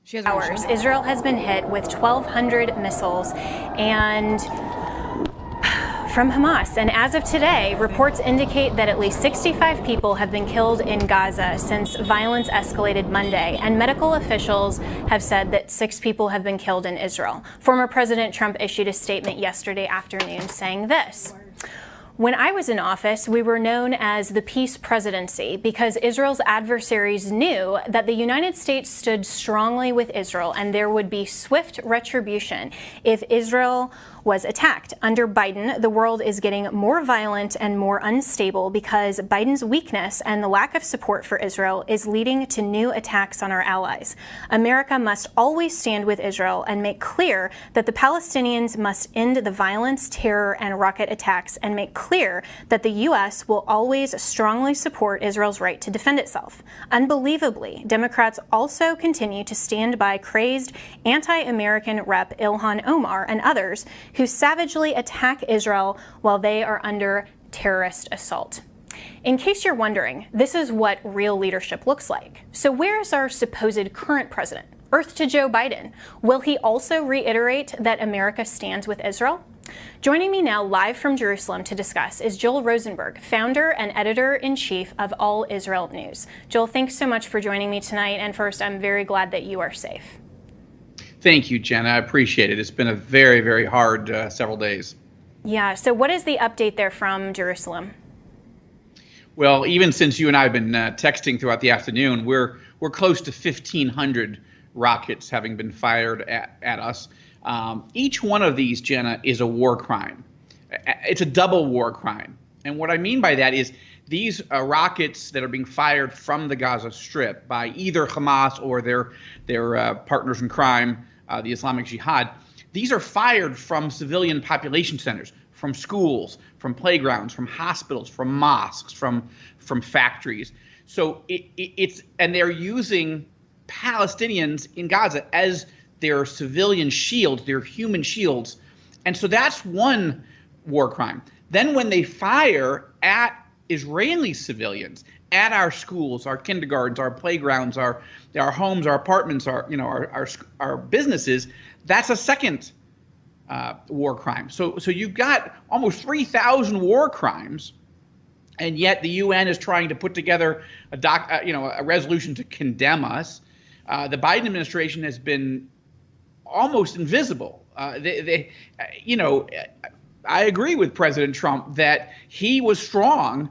She has hours. Israel has been hit with 1,200 missiles and from Hamas. And as of today, reports indicate that at least 65 people have been killed in Gaza since violence escalated Monday. And medical officials have said that 6 people have been killed in Israel. Former President Trump issued a statement yesterday afternoon saying this: "When I was in office, we were known as the peace presidency because Israel's adversaries knew that the United States stood strongly with Israel and there would be swift retribution if Israel was attacked. Under Biden, the world is getting more violent and more unstable because Biden's weakness and the lack of support for Israel is leading to new attacks on our allies. America must always stand with Israel and make clear that the Palestinians must end the violence, terror, and rocket attacks and make clear that the U.S. will always strongly support Israel's right to defend itself." Unbelievably, Democrats also continue to stand by crazed anti-American Rep. Ilhan Omar and others who savagely attack Israel while they are under terrorist assault. In case you're wondering, this is what real leadership looks like. So where is our supposed current president? Earth to Joe Biden. Will he also reiterate that America stands with Israel? Joining me now live from Jerusalem to discuss is Joel Rosenberg, founder and editor-in-chief of All Israel News. Joel, thanks so much for joining me tonight. And first, I'm very glad that you are safe. Thank you, Jenna. I appreciate it. It's been a very, very hard several days. Yeah. So what is the update there from Jerusalem? Well, even since you and I have been texting throughout the afternoon, we're close to 1,500 rockets having been fired at us. Each one of these, Jenna, is a war crime. It's a double war crime. And what I mean by that is these rockets that are being fired from the Gaza Strip by either Hamas or their partners in crime, the Islamic Jihad, these are fired from civilian population centers, from schools, from playgrounds, from hospitals, from mosques, from factories. So and they're using Palestinians in Gaza as their civilian shields, their human shields. And so that's one war crime. Then when they fire at Israeli civilians, at our schools, our kindergartens, our playgrounds, our homes, our apartments, our businesses, that's a second war crime. So you've got almost 3,000 war crimes, and yet the UN is trying to put together a resolution to condemn us. The Biden administration has been almost invisible. I agree with President Trump that he was strong.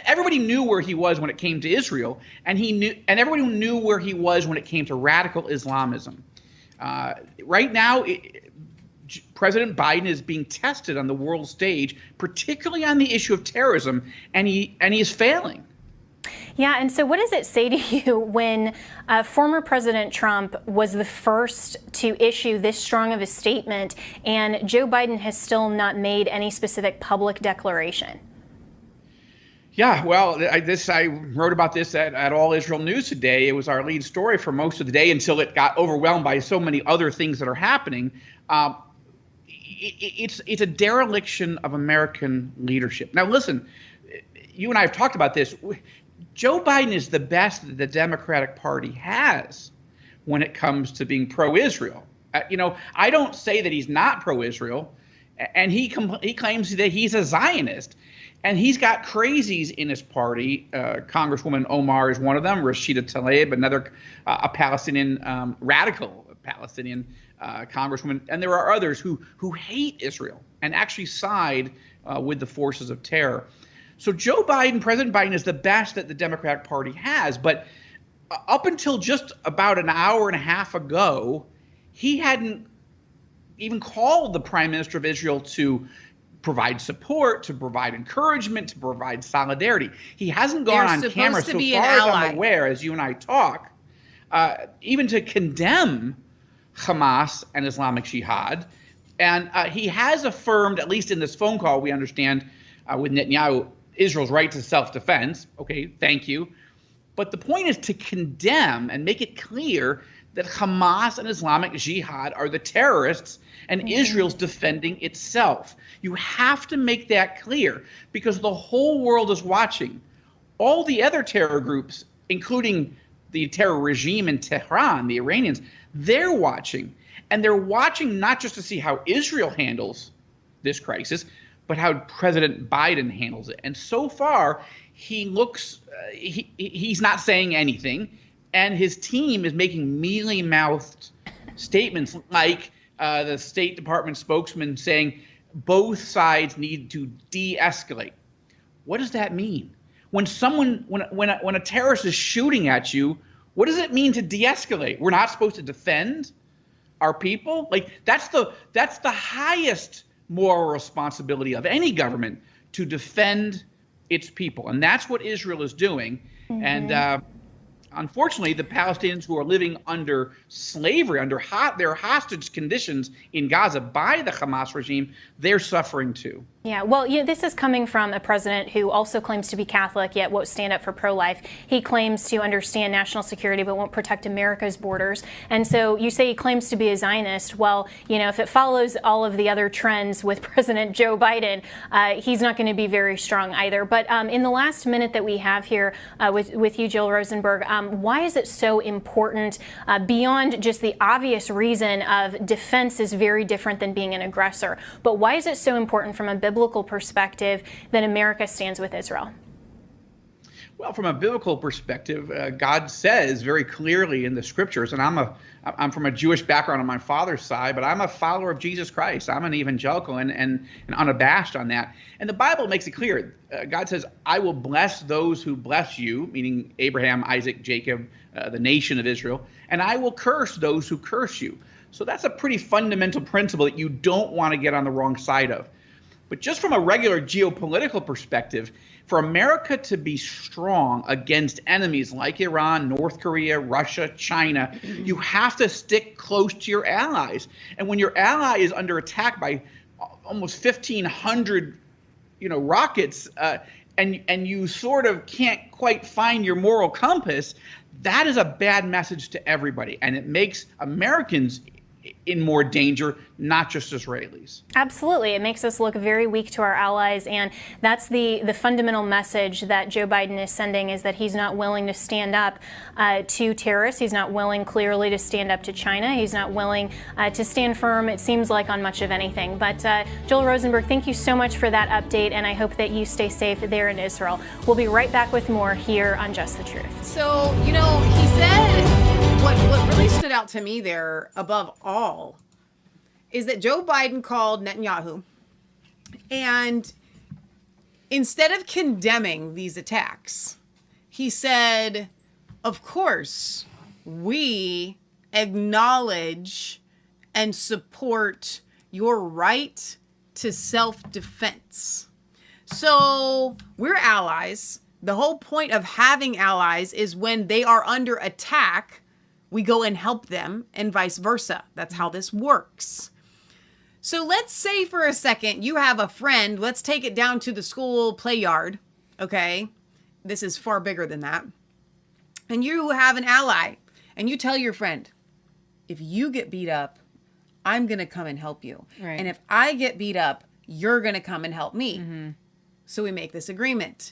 Everybody knew where he was when it came to Israel, and everybody knew where he was when it came to radical Islamism. Right now, President Biden is being tested on the world stage, particularly on the issue of terrorism, and he is failing. Yeah, and so what does it say to you when former President Trump was the first to issue this strong of a statement and Joe Biden has still not made any specific public declaration? Yeah, well, I wrote about this at All Israel News today. It was our lead story for most of the day until it got overwhelmed by so many other things that are happening. It's a dereliction of American leadership. Now, listen, you and I have talked about this. Joe Biden is the best that the Democratic Party has when it comes to being pro-Israel. I don't say that he's not pro-Israel, and he claims that he's a Zionist. And he's got crazies in his party. Congresswoman Omar is one of them. Rashida Tlaib, another a Palestinian radical Palestinian congresswoman. And there are others who hate Israel and actually side with the forces of terror. So Joe Biden, President Biden, is the best that the Democratic Party has. But up until just about an hour and a half ago, he hadn't even called the Prime Minister of Israel to provide support, to provide encouragement, to provide solidarity. He hasn't gone on camera, so far as I'm aware, as you and I talk, even to condemn Hamas and Islamic Jihad. And he has affirmed, at least in this phone call, we understand with Netanyahu, Israel's right to self-defense. Okay, thank you. But the point is to condemn and make it clear that Hamas and Islamic Jihad are the terrorists and Israel's defending itself. You have to make that clear because the whole world is watching. All the other terror groups, including the terror regime in Tehran, the Iranians, they're watching. And they're watching not just to see how Israel handles this crisis, but how President Biden handles it. And so far, he looks, he's not saying anything. And his team is making mealy-mouthed statements like the State Department spokesman saying both sides need to de-escalate. What does that mean? When a terrorist is shooting at you, what does it mean to de-escalate? We're not supposed to defend our people? Like that's the highest moral responsibility of any government, to defend its people. And that's what Israel is doing. And unfortunately, the Palestinians who are living under slavery, under their hostage conditions in Gaza by the Hamas regime, they're suffering too. Yeah, well, this is coming from a president who also claims to be Catholic, yet won't stand up for pro-life. He claims to understand national security, but won't protect America's borders. And so you say he claims to be a Zionist. Well, if it follows all of the other trends with President Joe Biden, he's not going to be very strong either. But in the last minute that we have here with you, Jill Rosenberg, why is it so important, beyond just the obvious reason of defense is very different than being an aggressor, but why is it so important from a biblical perspective that America stands with Israel? Well, from a biblical perspective, God says very clearly in the scriptures, and I'm from a Jewish background on my father's side, but I'm a follower of Jesus Christ. I'm an evangelical and unabashed on that. And the Bible makes it clear. God says, I will bless those who bless you, meaning Abraham, Isaac, Jacob, the nation of Israel, and I will curse those who curse you. So that's a pretty fundamental principle that you don't want to get on the wrong side of. But just from a regular geopolitical perspective, for America to be strong against enemies like Iran, North Korea, Russia, China, you have to stick close to your allies. And when your ally is under attack by almost 1,500, rockets, and you sort of can't quite find your moral compass, that is a bad message to everybody. And it makes Americans in more danger, not just Israelis. Absolutely. It makes us look very weak to our allies, and that's the fundamental message that Joe Biden is sending, is that he's not willing to stand up to terrorists. He's not willing clearly to stand up to China. He's not willing to stand firm, it seems like, on much of anything. But Joel Rosenberg, thank you so much for that update, and I hope that you stay safe there in Israel. We'll be right back with more here on Just the Truth. So, he said what really stood out to me there above all is that Joe Biden called Netanyahu, and instead of condemning these attacks, he said, of course, we acknowledge and support your right to self-defense. So we're allies. The whole point of having allies is when they are under attack, we go and help them, and vice versa. That's how this works. So let's say for a second you have a friend. Let's take it down to the school play yard. Okay? This is far bigger than that. And you have an ally, and you tell your friend, if you get beat up, I'm going to come and help you. Right. And if I get beat up, you're going to come and help me. Mm-hmm. So we make this agreement.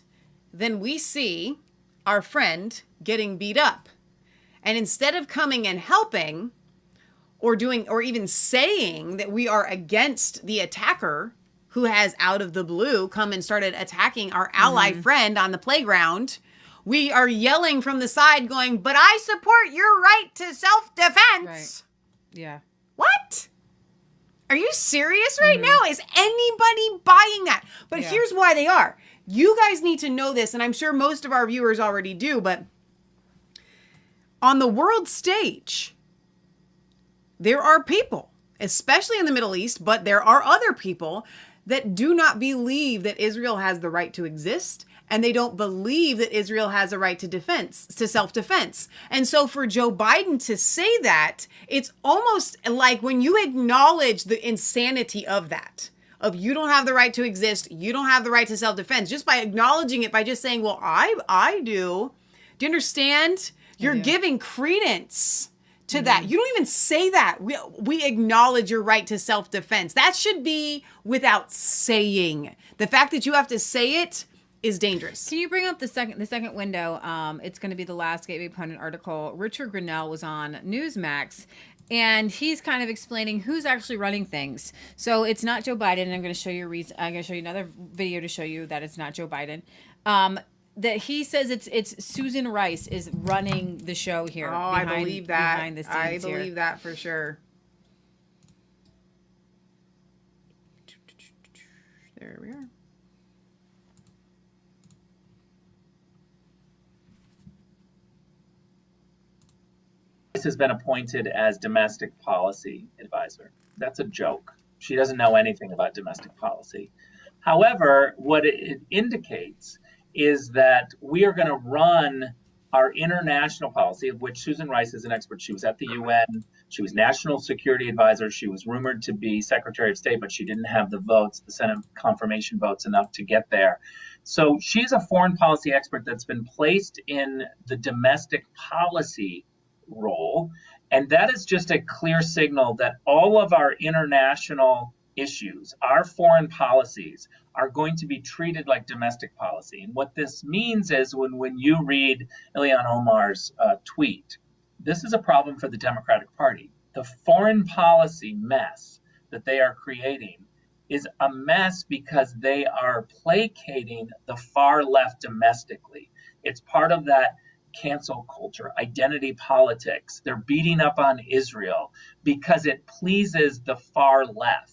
Then we see our friend getting beat up. And instead of coming and helping or even saying that we are against the attacker who has out of the blue come and started attacking our ally friend on the playground, we are yelling from the side going, but I support your right to self-defense. Right. Yeah. What? Are you serious right now? Is anybody buying that? But here's why they are. You guys need to know this, and I'm sure most of our viewers already do, but on the world stage, there are people, especially in the Middle East, but there are other people that do not believe that Israel has the right to exist, and they don't believe that Israel has a right to self-defense. And so for Joe Biden to say that, it's almost like when you acknowledge the insanity of that, of you don't have the right to exist, you don't have the right to self-defense, just by acknowledging it, by just saying, well, I do. Do you understand? You're giving credence to that. You don't even say that. We acknowledge your right to self-defense. That should be without saying. The fact that you have to say it is dangerous. Can you bring up the second window? It's going to be the last Gateway Pundit article. Richard Grinnell was on Newsmax, and he's kind of explaining who's actually running things. So it's not Joe Biden. And I'm going to show you I'm going to show you another video to show you that it's not Joe Biden. That he says it's Susan Rice is running the show here. Oh, I believe that. I believe that for sure. There we are. Has been appointed as domestic policy advisor. That's a joke. She doesn't know anything about domestic policy. However, what it indicates is that we are going to run our international policy, of which Susan Rice is an expert. She was at the UN. She was national security advisor. She was rumored to be Secretary of State, but she didn't have the votes, the Senate confirmation votes enough to get there. So she's a foreign policy expert that's been placed in the domestic policy role. And that is just a clear signal that all of our international issues, our foreign policies, are going to be treated like domestic policy. And what this means is when you read Ilhan Omar's tweet, this is a problem for the Democratic Party. The foreign policy mess that they are creating is a mess because they are placating the far left domestically. It's part of that cancel culture, identity politics. They're beating up on Israel because it pleases the far left.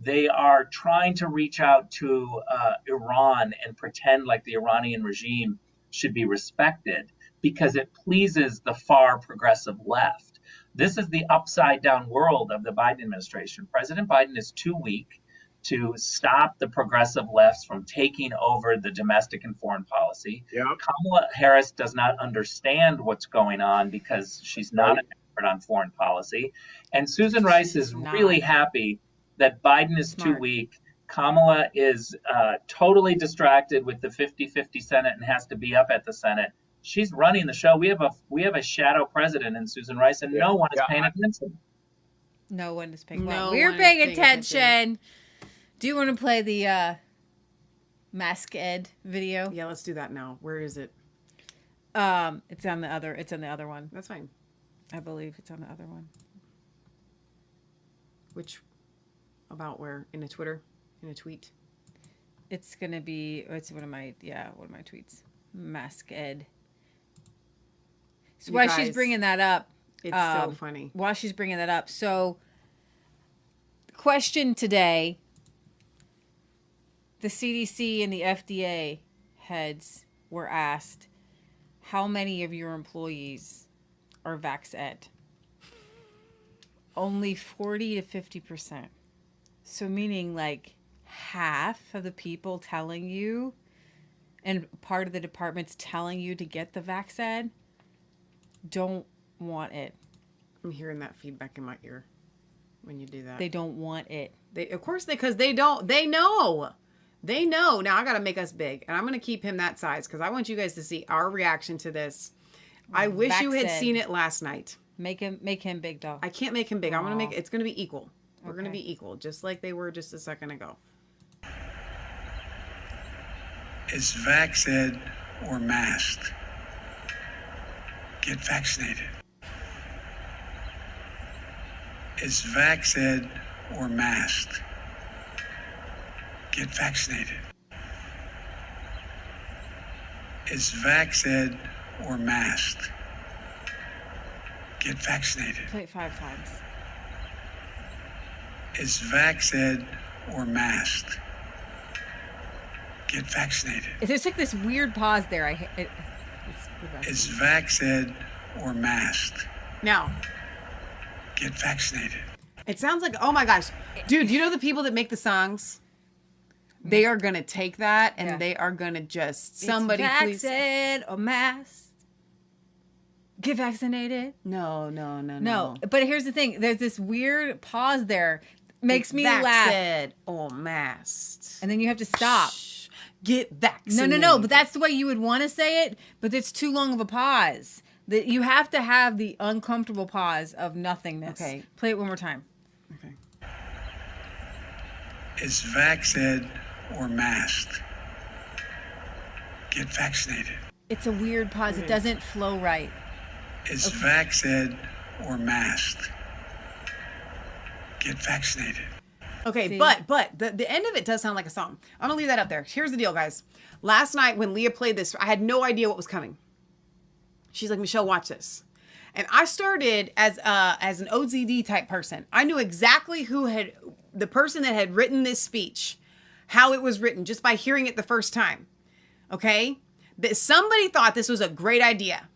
They are trying to reach out to Iran and pretend like the Iranian regime should be respected because it pleases the far progressive left. This is the upside down world of the Biden administration. President Biden is too weak to stop the progressive lefts from taking over the domestic and foreign policy. Yep. Kamala Harris does not understand what's going on because she's not an expert on foreign policy. And Susan Rice is really happy that Biden is too weak. Kamala is totally distracted with the 50-50 Senate and has to be up at the Senate. She's running the show. We have a shadow president in Susan Rice, and no one is paying attention. No one is paying attention. We're paying attention. Do you want to play the Mask Ed video? Yeah, let's do that now. Where is it? It's on the other one. That's fine. I believe it's on the other one. Which about where? In a tweet? It's gonna be one of my tweets. Mask Ed. So while she's bringing that up, it's so funny. While she's bringing that up, so the question today. The CDC and the FDA heads were asked, how many of your employees are vax-ed? Only 40 to 50%. So meaning like half of the people telling you and part of the department's telling you to get the vax-ed don't want it. I'm hearing that feedback in my ear when you do that. They don't want it. Because they don't. They know. They know. Now I got to make us big, and I'm going to keep him that size because I want you guys to see our reaction to this. I wish you had seen it last night. Make him big, though. I can't make him big. I'm going to make it's going to be equal. We're going to be equal, just like they were just a second ago. Is vax-ed or masked? Get vaccinated. Is vax-ed or masked? Get vaccinated. Is vax-ed or masked? Get vaccinated. Play it 5 times. Is vax-ed or masked? Get vaccinated. There's like this weird pause there. Is vax-ed or masked? Now. Get vaccinated. It sounds like, oh my gosh. Dude, do you know the people that make the songs? they are going to take that and they are going to just, somebody please. Vaccinated or masked. Get vaccinated. No. But here's the thing. There's this weird pause there. Makes me laugh. Vaccinated or masked. And then you have to stop. Get vaccinated. No. But that's the way you would want to say it. But it's too long of a pause. That you have to have the uncomfortable pause of nothingness. Okay. Play it one more time. Okay. Is vaxxed or masked? Get vaccinated. It's a weird pause. It doesn't flow right. Is vaxxed or masked? Get vaccinated. Okay, See? but the end of it does sound like a song. I'm gonna leave that up there. Here's the deal, guys. Last night when Leah played this, I had no idea what was coming. She's like, Michelle, watch this. And I started as an OCD type person. I knew exactly the person that had written this speech, how it was written, just by hearing it the first time. Okay? That somebody thought this was a great idea.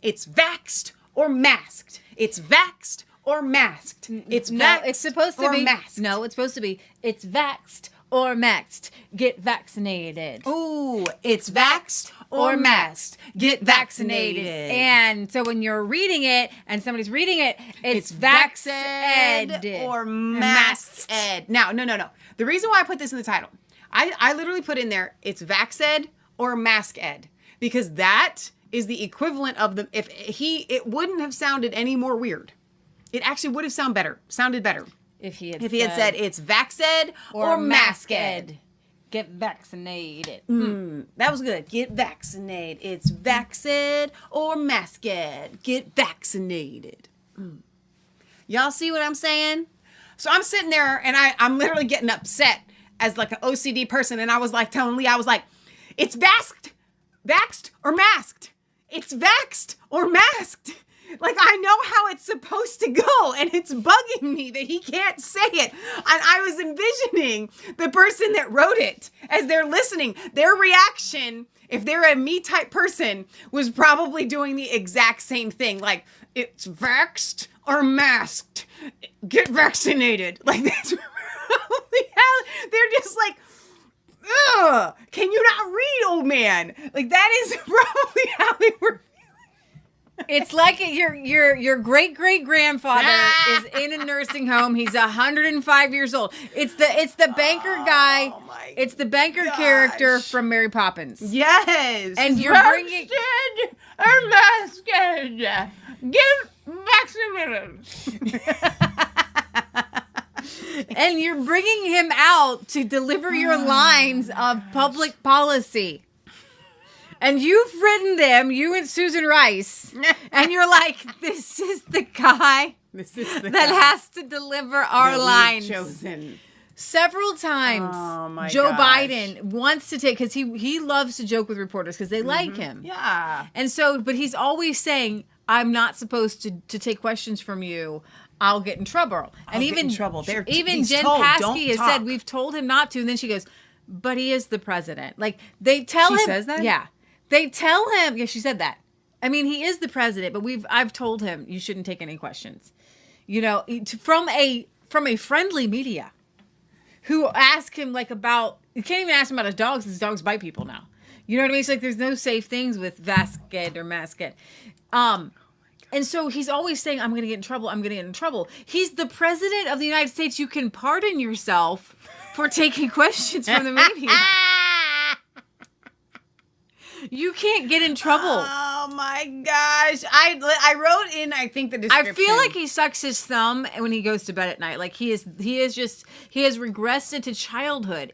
It's vaxxed or masked. It's vaxxed or masked. It's vaxxed it's supposed to or be masked. No, it's supposed to be it's vaxxed or maxed. Get vaccinated. Ooh, it's vaxxed or masked. Get vaccinated. And so when you're reading it and somebody's reading it, it's vaxxed or masked. Now, no. The reason why I put this in the title, I literally put in there, it's vaxxed or masked, because that is the equivalent of the, it wouldn't have sounded any more weird. It actually would have sounded better. If he had said it's vaxxed or masked. Get vaccinated. That was good. Get vaccinated. It's vaxxed or masked. Get vaccinated. Y'all see what I'm saying? So I'm sitting there and I'm literally getting upset as like an OCD person. And I was like telling Lee, I was like, it's vaxxed or masked. It's vaxxed or masked. Like, I know how it's supposed to go, and it's bugging me that he can't say it. And I was envisioning the person that wrote it as they're listening. Their reaction, if they're a me type person, was probably doing the exact same thing. Like, it's vaxxed or masked. Get vaccinated. Like, that's probably how they're just like, ugh, can you not read, old man? Like, that is probably how they were. It's like your great-great-grandfather is in a nursing home. He's 105 years old. It's the banker guy. It's the banker character from Mary Poppins. Yes. And you're bringing get vaccinated. And you're bringing him out to deliver your lines of public policy. And you've written them, you and Susan Rice, and you're like, this is the guy that has to deliver our lines. Chosen. Several times, Joe Biden wants to take, because he loves to joke with reporters because they like him. Yeah. And so, but he's always saying, I'm not supposed to take questions from you. I'll get in trouble. Even Jen Psaki has said, we've told him not to. And then she goes, but he is the president. Like, they tell him. She says that? Yeah. They tell him, yeah, she said that. I mean, he is the president, but I've told him you shouldn't take any questions. You know, from a friendly media who ask him like about, you can't even ask him about his dogs because his dogs bite people now. You know what I mean? It's like there's no safe things with vaxxed or masked. And so he's always saying, I'm going to get in trouble. I'm going to get in trouble. He's the president of the United States. You can pardon yourself for taking questions from the media. You can't get in trouble. Oh my gosh. I wrote in, I think, the description. I feel like he sucks his thumb when he goes to bed at night. Like he has regressed into childhood.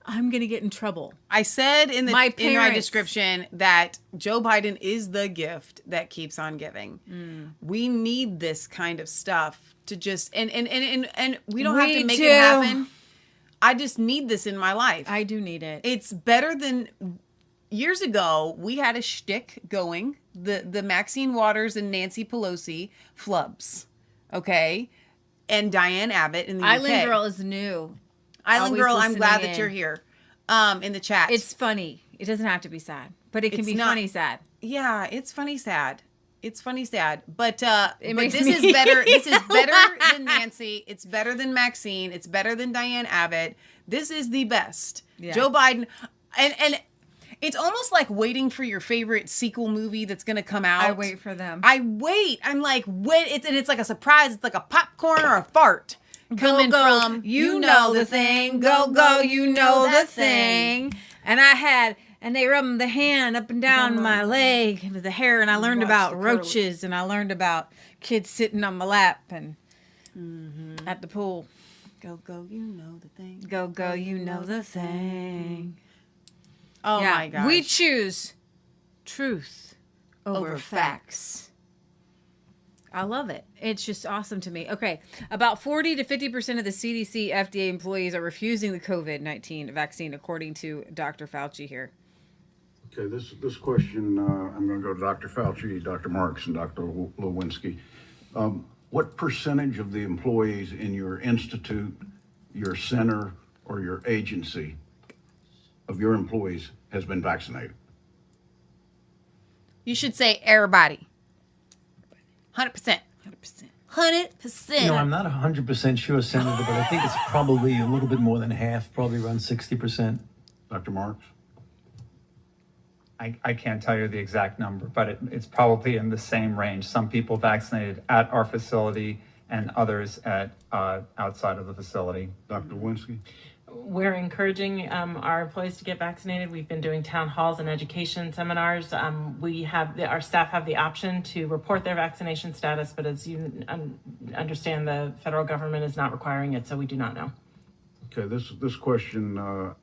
I'm going to get in trouble. I said in my description that Joe Biden is the gift that keeps on giving. We need this kind of stuff to just, and we don't have to make it happen. I just need this in my life. I do need it. It's better than... Years ago, we had a shtick going, the Maxine Waters and Nancy Pelosi flubs, okay? And Diane Abbott in the Island UK. Girl is new. Island Girl, I'm glad that you're here in the chat. It's funny. It doesn't have to be sad, but it can be funny sad. Yeah, it's funny sad. It's funny, sad, but makes this me is better. This is better than Nancy. It's better than Maxine. It's better than Diane Abbott. This is the best. Yeah. Joe Biden, and it's almost like waiting for your favorite sequel movie that's going to come out. I wait for them. I wait. I'm like, when it's like a surprise. It's like a popcorn or a fart coming from you know the thing. Go, you know the thing. And they rubbed the hand up and down my leg with the hair, and I learned about roaches, and I learned about kids sitting on my lap and at the pool. Go, you know the thing. Go, you know the thing. Oh my gosh. We choose truth over facts. I love it. It's just awesome to me. Okay, about 40 to 50% of the CDC FDA employees are refusing the COVID-19 vaccine, according to Dr. Fauci here. Okay, this question, I'm going to go to Dr. Fauci, Dr. Marks, and Dr. Lewinsky. What percentage of the employees in your institute, your center, or your agency of your employees has been vaccinated? You should say everybody. 100%. 100%. No, I'm not 100% sure, Senator, but I think it's probably a little bit more than half, probably around 60%. Dr. Marks? I can't tell you the exact number, but it's probably in the same range. Some people vaccinated at our facility and others at outside of the facility. Dr. Lewinsky? We're encouraging our employees to get vaccinated. We've been doing town halls and education seminars. Our staff have the option to report their vaccination status, but as you understand, the federal government is not requiring it, so we do not know. Okay, this question.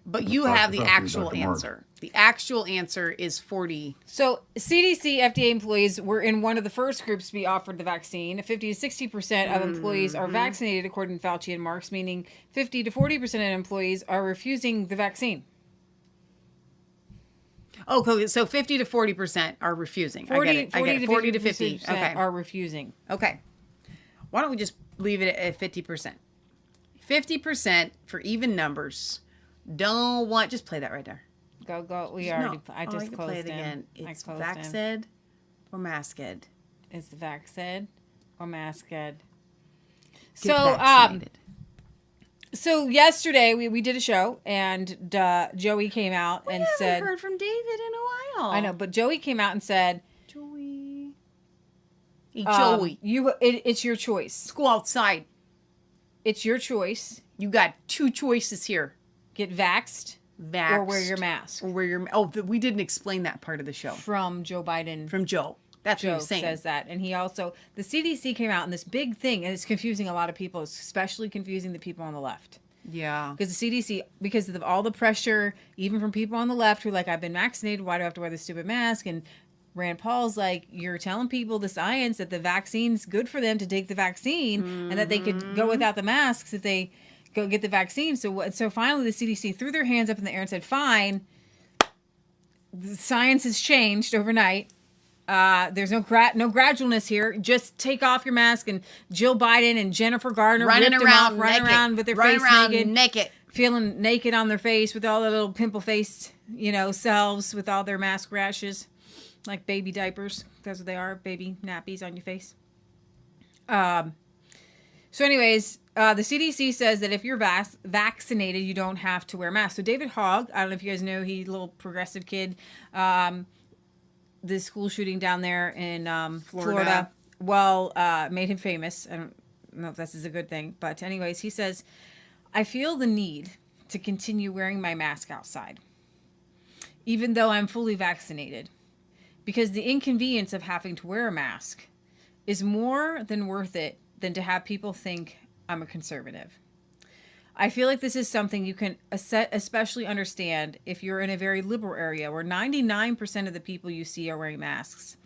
But you have the actual answer. The actual answer is 40. So CDC FDA employees were in one of the first groups to be offered the vaccine. 50 to 60% of employees are vaccinated, according to Fauci and Marks, meaning 50 to 40% of employees are refusing the vaccine. Oh, cool. So 50 to 40% are refusing. 40 to 50 okay. Are refusing. Okay. Why don't we just leave it at 50%? 50% for even numbers. Don't want, just play that right there. Go. I just closed play it again. It's vaxed or masked. It's vaxed or masked. So yesterday we did a show, and Joey came out and said, "We haven't heard from David in a while." I know, but Joey came out and said, "Joey, it's your choice. Go outside. It's your choice. You got two choices here: get vaxxed, or wear your mask, we didn't explain that part of the show from Joe Biden. From Joe. That's Joe what he's saying. Says that, and he also the CDC came out in this big thing, and it's confusing a lot of people, especially confusing the people on the left. Yeah, because the CDC, because of all the pressure, even from people on the left who are like, I've been vaccinated, why do I have to wear this stupid mask? And Rand Paul's like, you're telling people the science that the vaccine's good for them to take the vaccine, and that they could go without the masks if they go get the vaccine. So finally the CDC threw their hands up in the air and said, fine, the science has changed overnight. There's no gradualness here. Just take off your mask. And Jill Biden and Jennifer Gardner running around with their face naked, feeling naked on their face with all the little pimple-faced, selves with all their mask rashes, like baby diapers. That's what they are, baby nappies on your face. So anyways, the CDC says that if you're vaccinated, you don't have to wear masks. So David Hogg, I don't know if you guys know, he's a little progressive kid. The school shooting down there in Florida made him famous. I don't know if this is a good thing, but anyways, he says, I feel the need to continue wearing my mask outside, even though I'm fully vaccinated, because the inconvenience of having to wear a mask is more than worth it than to have people think I'm a conservative. I feel like this is something you can especially understand if you're in a very liberal area where 99% of the people you see are wearing masks.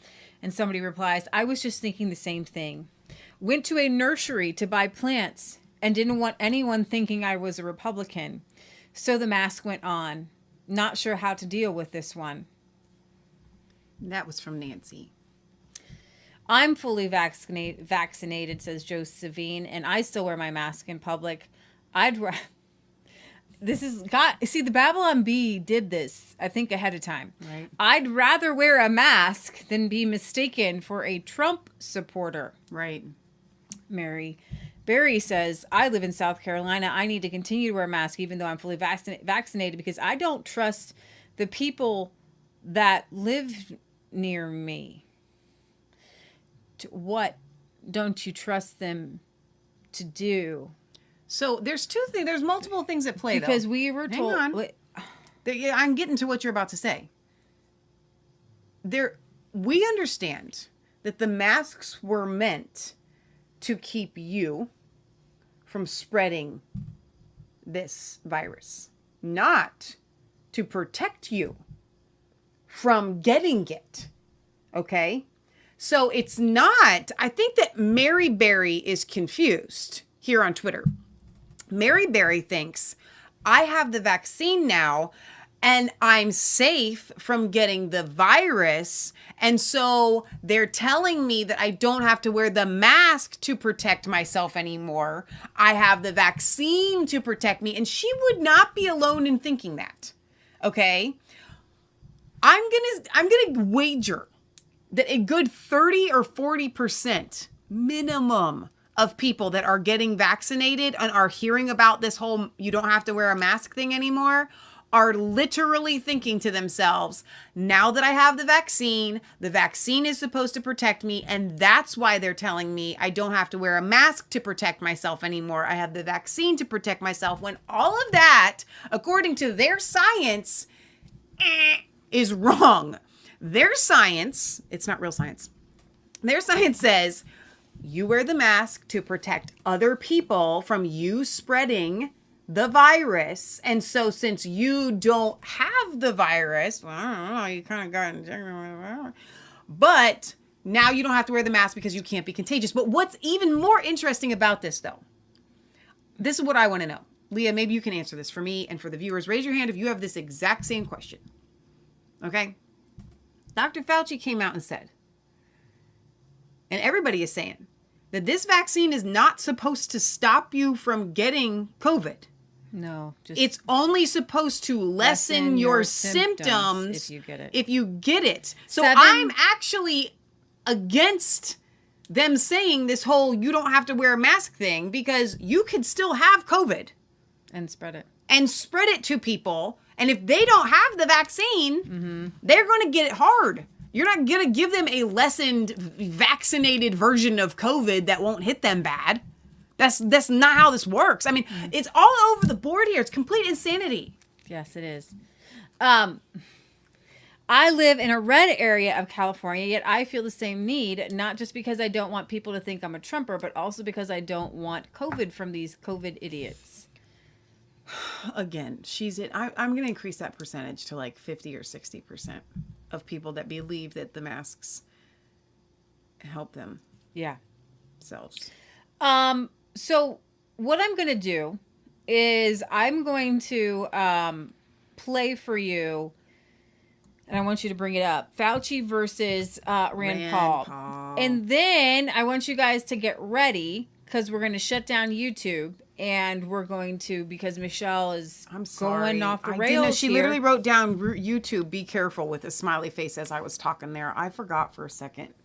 And somebody replies, I was just thinking the same thing. Went to a nursery to buy plants and didn't want anyone thinking I was a Republican. So the mask went on. Not sure how to deal with this one. That was from Nancy. I'm fully vaccinated, says Joe Savine, and I still wear my mask in public. See, the Babylon Bee did this, I think, ahead of time. Right. I'd rather wear a mask than be mistaken for a Trump supporter. Right. Mary Barry says, I live in South Carolina. I need to continue to wear a mask even though I'm fully vaccinated because I don't trust the people that live near me. What don't you trust them to do? So there's two things. There's multiple things at play, because though. we were told. Hang on. I'm getting to what you're about to say. We understand that the masks were meant to keep you from spreading this virus, not to protect you from getting it. Okay? So it's not, I think that Mary Berry is confused here on Twitter. Mary Berry thinks, I have the vaccine now and I'm safe from getting the virus. And so they're telling me that I don't have to wear the mask to protect myself anymore. I have the vaccine to protect me. And she would not be alone in thinking that. Okay? I'm gonna wager that a good 30 or 40% minimum of people that are getting vaccinated and are hearing about this whole you don't have to wear a mask thing anymore are literally thinking to themselves, now that I have the vaccine is supposed to protect me, and that's why they're telling me I don't have to wear a mask to protect myself anymore. I have the vaccine to protect myself, when all of that, according to their science, is wrong. Their science, it's not real science. Their science says you wear the mask to protect other people from you spreading the virus. And so since you don't have the virus, well, I don't know, you kind of got injected, but now you don't have to wear the mask because you can't be contagious. But what's even more interesting about this, though, this is what I want to know. Leah, maybe you can answer this for me and for the viewers. Raise your hand if you have this exact same question. Okay? Dr. Fauci came out and said, and everybody is saying, that this vaccine is not supposed to stop you from getting COVID. No. It's only supposed to lessen your symptoms if you get it. If you get it. So I'm actually against them saying this whole you don't have to wear a mask thing, because you could still have COVID. And spread it. And spread it to people. And if they don't have the vaccine, they're going to get it hard. You're not going to give them a lessened, vaccinated version of COVID that won't hit them bad. That's not how this works. I mean, it's all over the board here. It's complete insanity. Yes, it is. I live in a red area of California, yet I feel the same need, not just because I don't want people to think I'm a Trumper, but also because I don't want COVID from these COVID idiots. Again, I'm going to increase that percentage to like 50 or 60% of people that believe that the masks help them. Yeah. Selves. So what I'm going to do is I'm going to play for you, and I want you to bring it up, Fauci versus Rand Paul. And then I want you guys to get ready, because we're going to shut down YouTube. And we're going to, because Michelle is going off the rails. She literally wrote down YouTube, be careful, with a smiley face as I was talking there. I forgot for a second.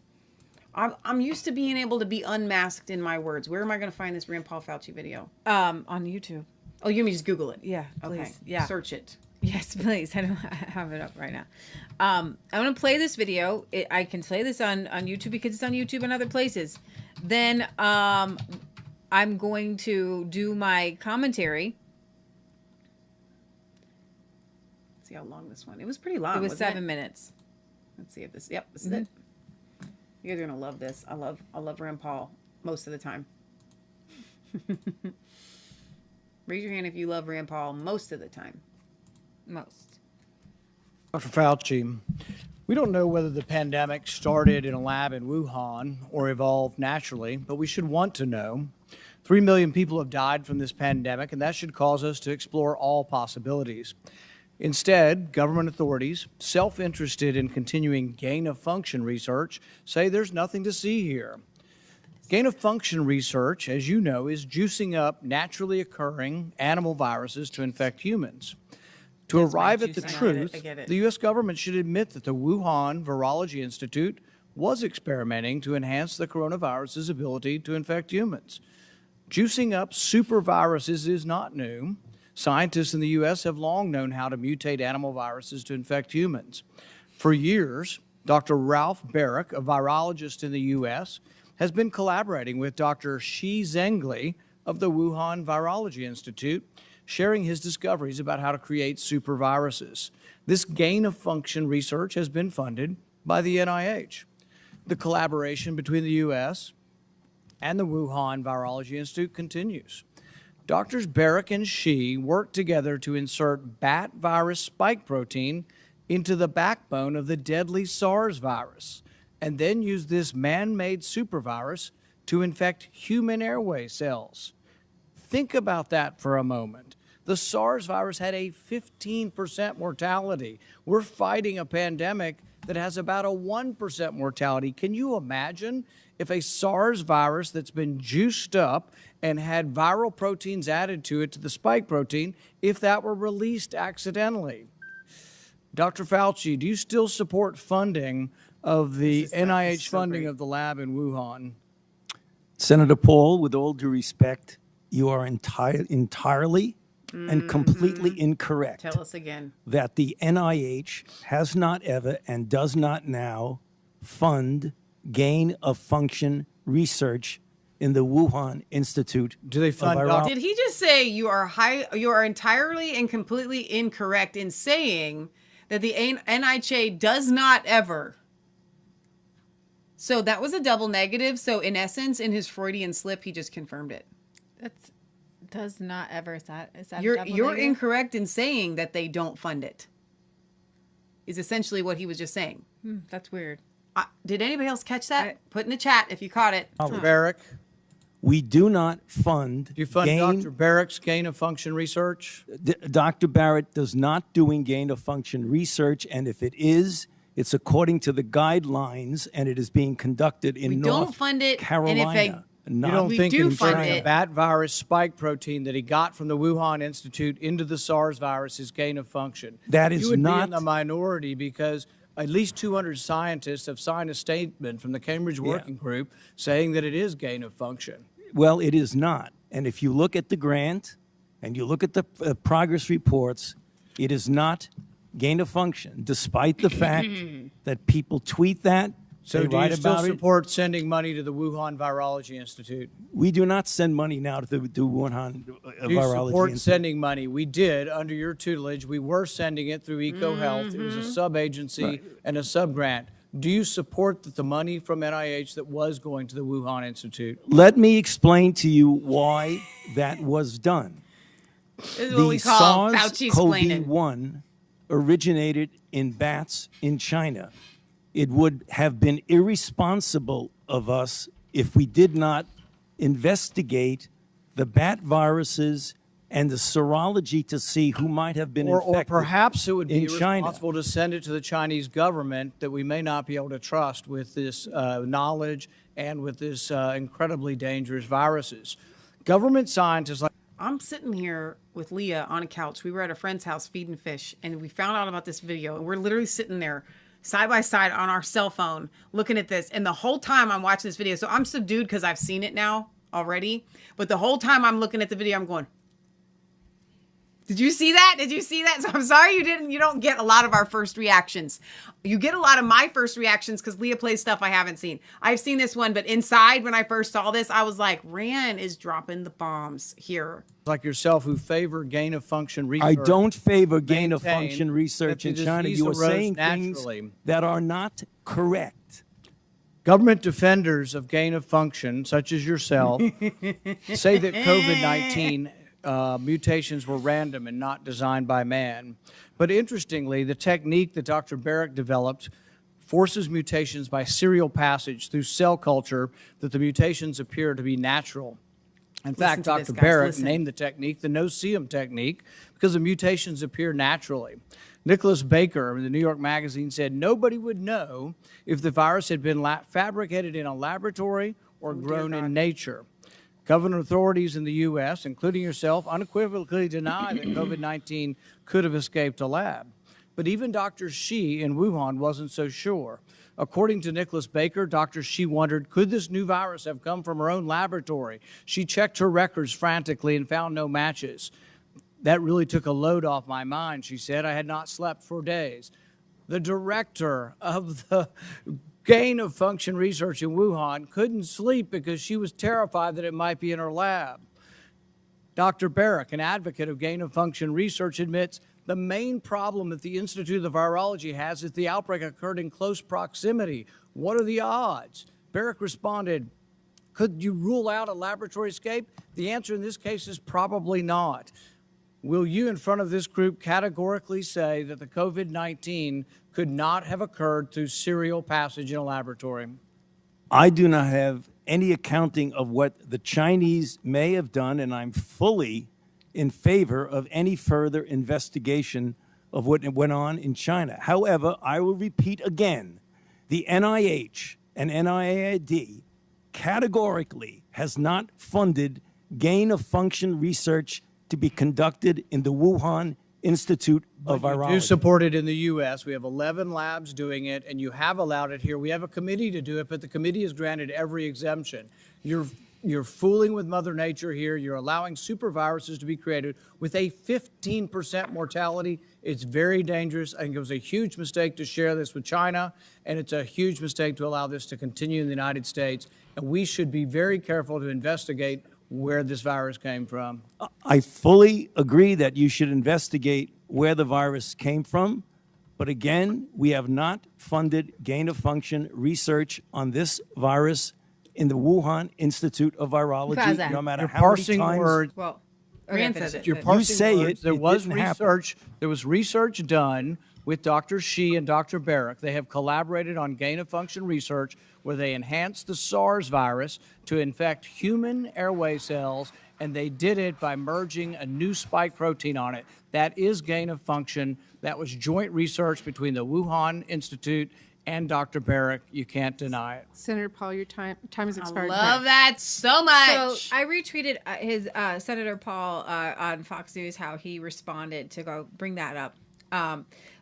I'm used to being able to be unmasked in my words. Where am I going to find this Rand Paul Fauci video? On YouTube. Oh, you mean just Google it? Yeah, please. Okay. Yeah. Search it. Yes, please. I don't have it up right now. I'm going to play this video. I can play this on YouTube because it's on YouTube and other places. Then, I'm going to do my commentary. Let's see how long this one. It was pretty long. It was 7 minutes. Let's see if this. Yep, this is it. You guys are gonna love this. I love Rand Paul most of the time. Raise your hand if you love Rand Paul most of the time. Most. Dr. Fauci, we don't know whether the pandemic started in a lab in Wuhan or evolved naturally, but we should want to know. 3 million people have died from this pandemic, and that should cause us to explore all possibilities. Instead, government authorities, self-interested in continuing gain-of-function research, say there's nothing to see here. Gain-of-function research, as you know, is juicing up naturally occurring animal viruses to infect humans. To arrive at the truth, the U.S. government should admit that the Wuhan Virology Institute was experimenting to enhance the coronavirus's ability to infect humans. Juicing up superviruses is not new. Scientists in the U.S. have long known how to mutate animal viruses to infect humans. For years, Dr. Ralph Barrick, a virologist in the U.S., has been collaborating with Dr. Shi Zhengli of the Wuhan Virology Institute, sharing his discoveries about how to create superviruses. This gain-of-function research has been funded by the NIH. The collaboration between the U.S. and the Wuhan Virology Institute continues. Doctors Barrick and Shi worked together to insert bat virus spike protein into the backbone of the deadly SARS virus, and then use this man-made supervirus to infect human airway cells. Think about that for a moment. The SARS virus had a 15% mortality. We're fighting a pandemic that has about a 1% mortality. Can you imagine if a SARS virus that's been juiced up and had viral proteins added to it, to the spike protein, if that were released accidentally? Dr. Fauci, do you still support funding of the NIH funding of the lab in Wuhan? Senator Paul, with all due respect, you are entirely and completely incorrect. Tell us again. That the NIH has not ever and does not now fund gain-of-function research in the Wuhan Institute. Do they fund? Did he just say you are entirely and completely incorrect in saying that the NIH does not ever? So that was a double negative. So in essence, in his Freudian slip, he just confirmed it. That's does not ever. Is that you're incorrect in saying that they don't fund it. Is essentially what he was just saying. That's weird. Did anybody else catch that? Put in the chat if you caught it. Barrick. We do not fund. Do you fund Dr. Barrick's gain-of-function research? Dr. Barrett does not doing gain-of-function research, and if it is, it's according to the guidelines, and it is being conducted in North Carolina. You don't think inserting a bat virus spike protein that he got from the Wuhan Institute into the SARS virus is gain of function? That is you would not be in the minority because at least 200 scientists have signed a statement from the Cambridge Working Group saying that it is gain of function. Well, it is not. And if you look at the grant and you look at the progress reports, it is not gain of function, despite the fact that people tweet that. So do you still support sending money to the Wuhan Virology Institute? We do not send money now to the Wuhan Virology Do you support Institute. sending money? We did under your tutelage. We were sending it through EcoHealth. It was a sub-agency and a sub-grant. Do you support that the money from NIH that was going to the Wuhan Institute? Let me explain to you why that was done. This is what we call Fauci explaining. SARS-CoV-1 originated in bats in China. It would have been irresponsible of us if we did not investigate the bat viruses and the serology to see who might have been infected. Or perhaps it would be China. irresponsible to send it to the Chinese government that we may not be able to trust with this knowledge and with this incredibly dangerous viruses. Government scientists like... I'm sitting here with Leah on a couch. We were at a friend's house feeding fish, and we found out about this video, and we're literally sitting there side by side on our cell phone looking at this. And the whole time I'm watching this video, so I'm subdued because I've seen it now already. But the whole time I'm looking at the video, I'm going, did you see that? Did you see that? So I'm sorry you don't get a lot of our first reactions. You get a lot of my first reactions because Leah plays stuff I haven't seen. I've seen this one, but inside when I first saw this, I was like, Rand is dropping the bombs here. Like yourself who favor gain-of-function research. I don't favor gain-of-function research in China. You are saying things that are not correct. Government defenders of gain-of-function, such as yourself, say that COVID-19 mutations were random and not designed by man. But interestingly, the technique that Dr. Barrick developed forces mutations by serial passage through cell culture that the mutations appear to be natural. In fact, Dr. Barrick named the technique the no-see-em technique because the mutations appear naturally. Nicholas Baker in the New York Magazine said nobody would know if the virus had been fabricated in a laboratory or grown in nature. Government authorities in the U.S., including yourself, unequivocally deny that COVID-19 could have escaped a lab. But even Dr. Shi in Wuhan wasn't so sure. According to Nicholas Baker, Dr. Shi wondered, could this new virus have come from her own laboratory? She checked her records frantically and found no matches. That really took a load off my mind, she said. I had not slept for days. The director of the gain of function research in Wuhan couldn't sleep because she was terrified that it might be in her lab. Dr. Barrick, an advocate of gain of function research, admits the main problem that the Institute of Virology has is the outbreak occurred in close proximity. What are the odds? Barrick responded, could you rule out a laboratory escape? The answer in this case is probably not. Will you, in front of this group, categorically say that the COVID-19 could not have occurred through serial passage in a laboratory? I do not have any accounting of what the Chinese may have done, and I'm fully in favor of any further investigation of what went on in China. However, I will repeat again, the NIH and NIAID categorically has not funded gain-of-function research to be conducted in the Wuhan Institute of Virology. We do support it in the U.S. We have 11 labs doing it, and you have allowed it here. We have a committee to do it, but the committee has granted every exemption. You're fooling with Mother Nature here. You're allowing super viruses to be created with a 15% mortality. It's very dangerous. I think it was a huge mistake to share this with China, and it's a huge mistake to allow this to continue in the United States. And we should be very careful to investigate where this virus came from. I fully agree that you should investigate where the virus came from. But again, we have not funded gain-of-function research on this virus in the Wuhan Institute of Virology, no matter how many times. Words. Well, Rand says it. it. You're You say words. it. There It was didn't happen. research. There was research done with Dr. Shi and Dr. Barrick. They have collaborated on gain-of-function research where they enhanced the SARS virus to infect human airway cells, and they did it by merging a new spike protein on it. That is gain-of-function. That was joint research between the Wuhan Institute and Dr. Barrick. You can't deny it. Senator Paul, your time has expired. Love that so much. So I retweeted his Senator Paul on Fox News, how he responded to go bring that up.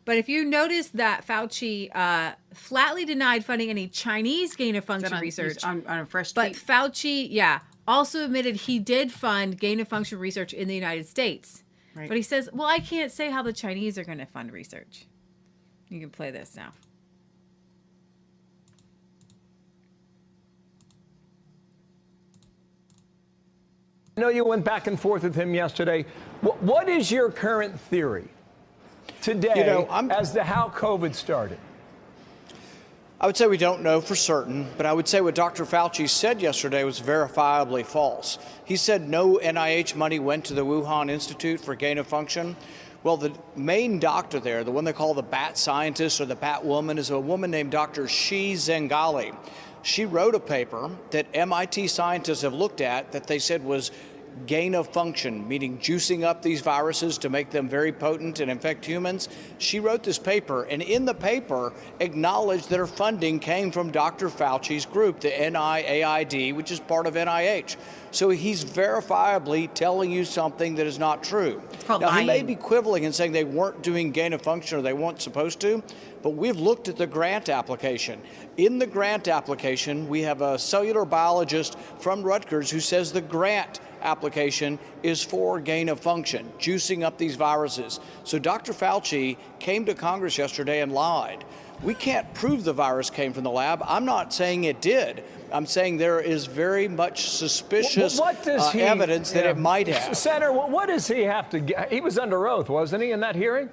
But if you notice that Fauci flatly denied funding any Chinese gain-of-function research on a fresh but tweet. Fauci, also admitted he did fund gain-of-function research in the United States. Right. But he says, well, I can't say how the Chinese are going to fund research. You can play this now. I know you went back and forth with him yesterday. What is your current theory today as to how COVID started? I would say we don't know for certain, but I would say what Dr. Fauci said yesterday was verifiably false. He said no NIH money went to the Wuhan Institute for gain of function. Well, the main doctor there, the one they call the bat scientist or the bat woman, is a woman named Dr. Shi Zhengali. She wrote a paper that MIT scientists have looked at that they said was gain of function, meaning juicing up these viruses to make them very potent and infect humans. She wrote this paper, and in the paper acknowledged that her funding came from Dr. Fauci's group, the NIAID, which is part of NIH. So he's verifiably telling you something that is not true. Now, he may be quibbling and saying they weren't doing gain of function or they weren't supposed to, but we've looked at the grant application. In the grant application, we have a cellular biologist from Rutgers who says the grant application is for gain of function, juicing up these viruses. So Dr. Fauci came to Congress yesterday and lied. We can't prove the virus came from the lab. I'm not saying it did. I'm saying there is very much suspicious evidence that it might have. Senator, what does he have to get? He was under oath, wasn't he, in that hearing?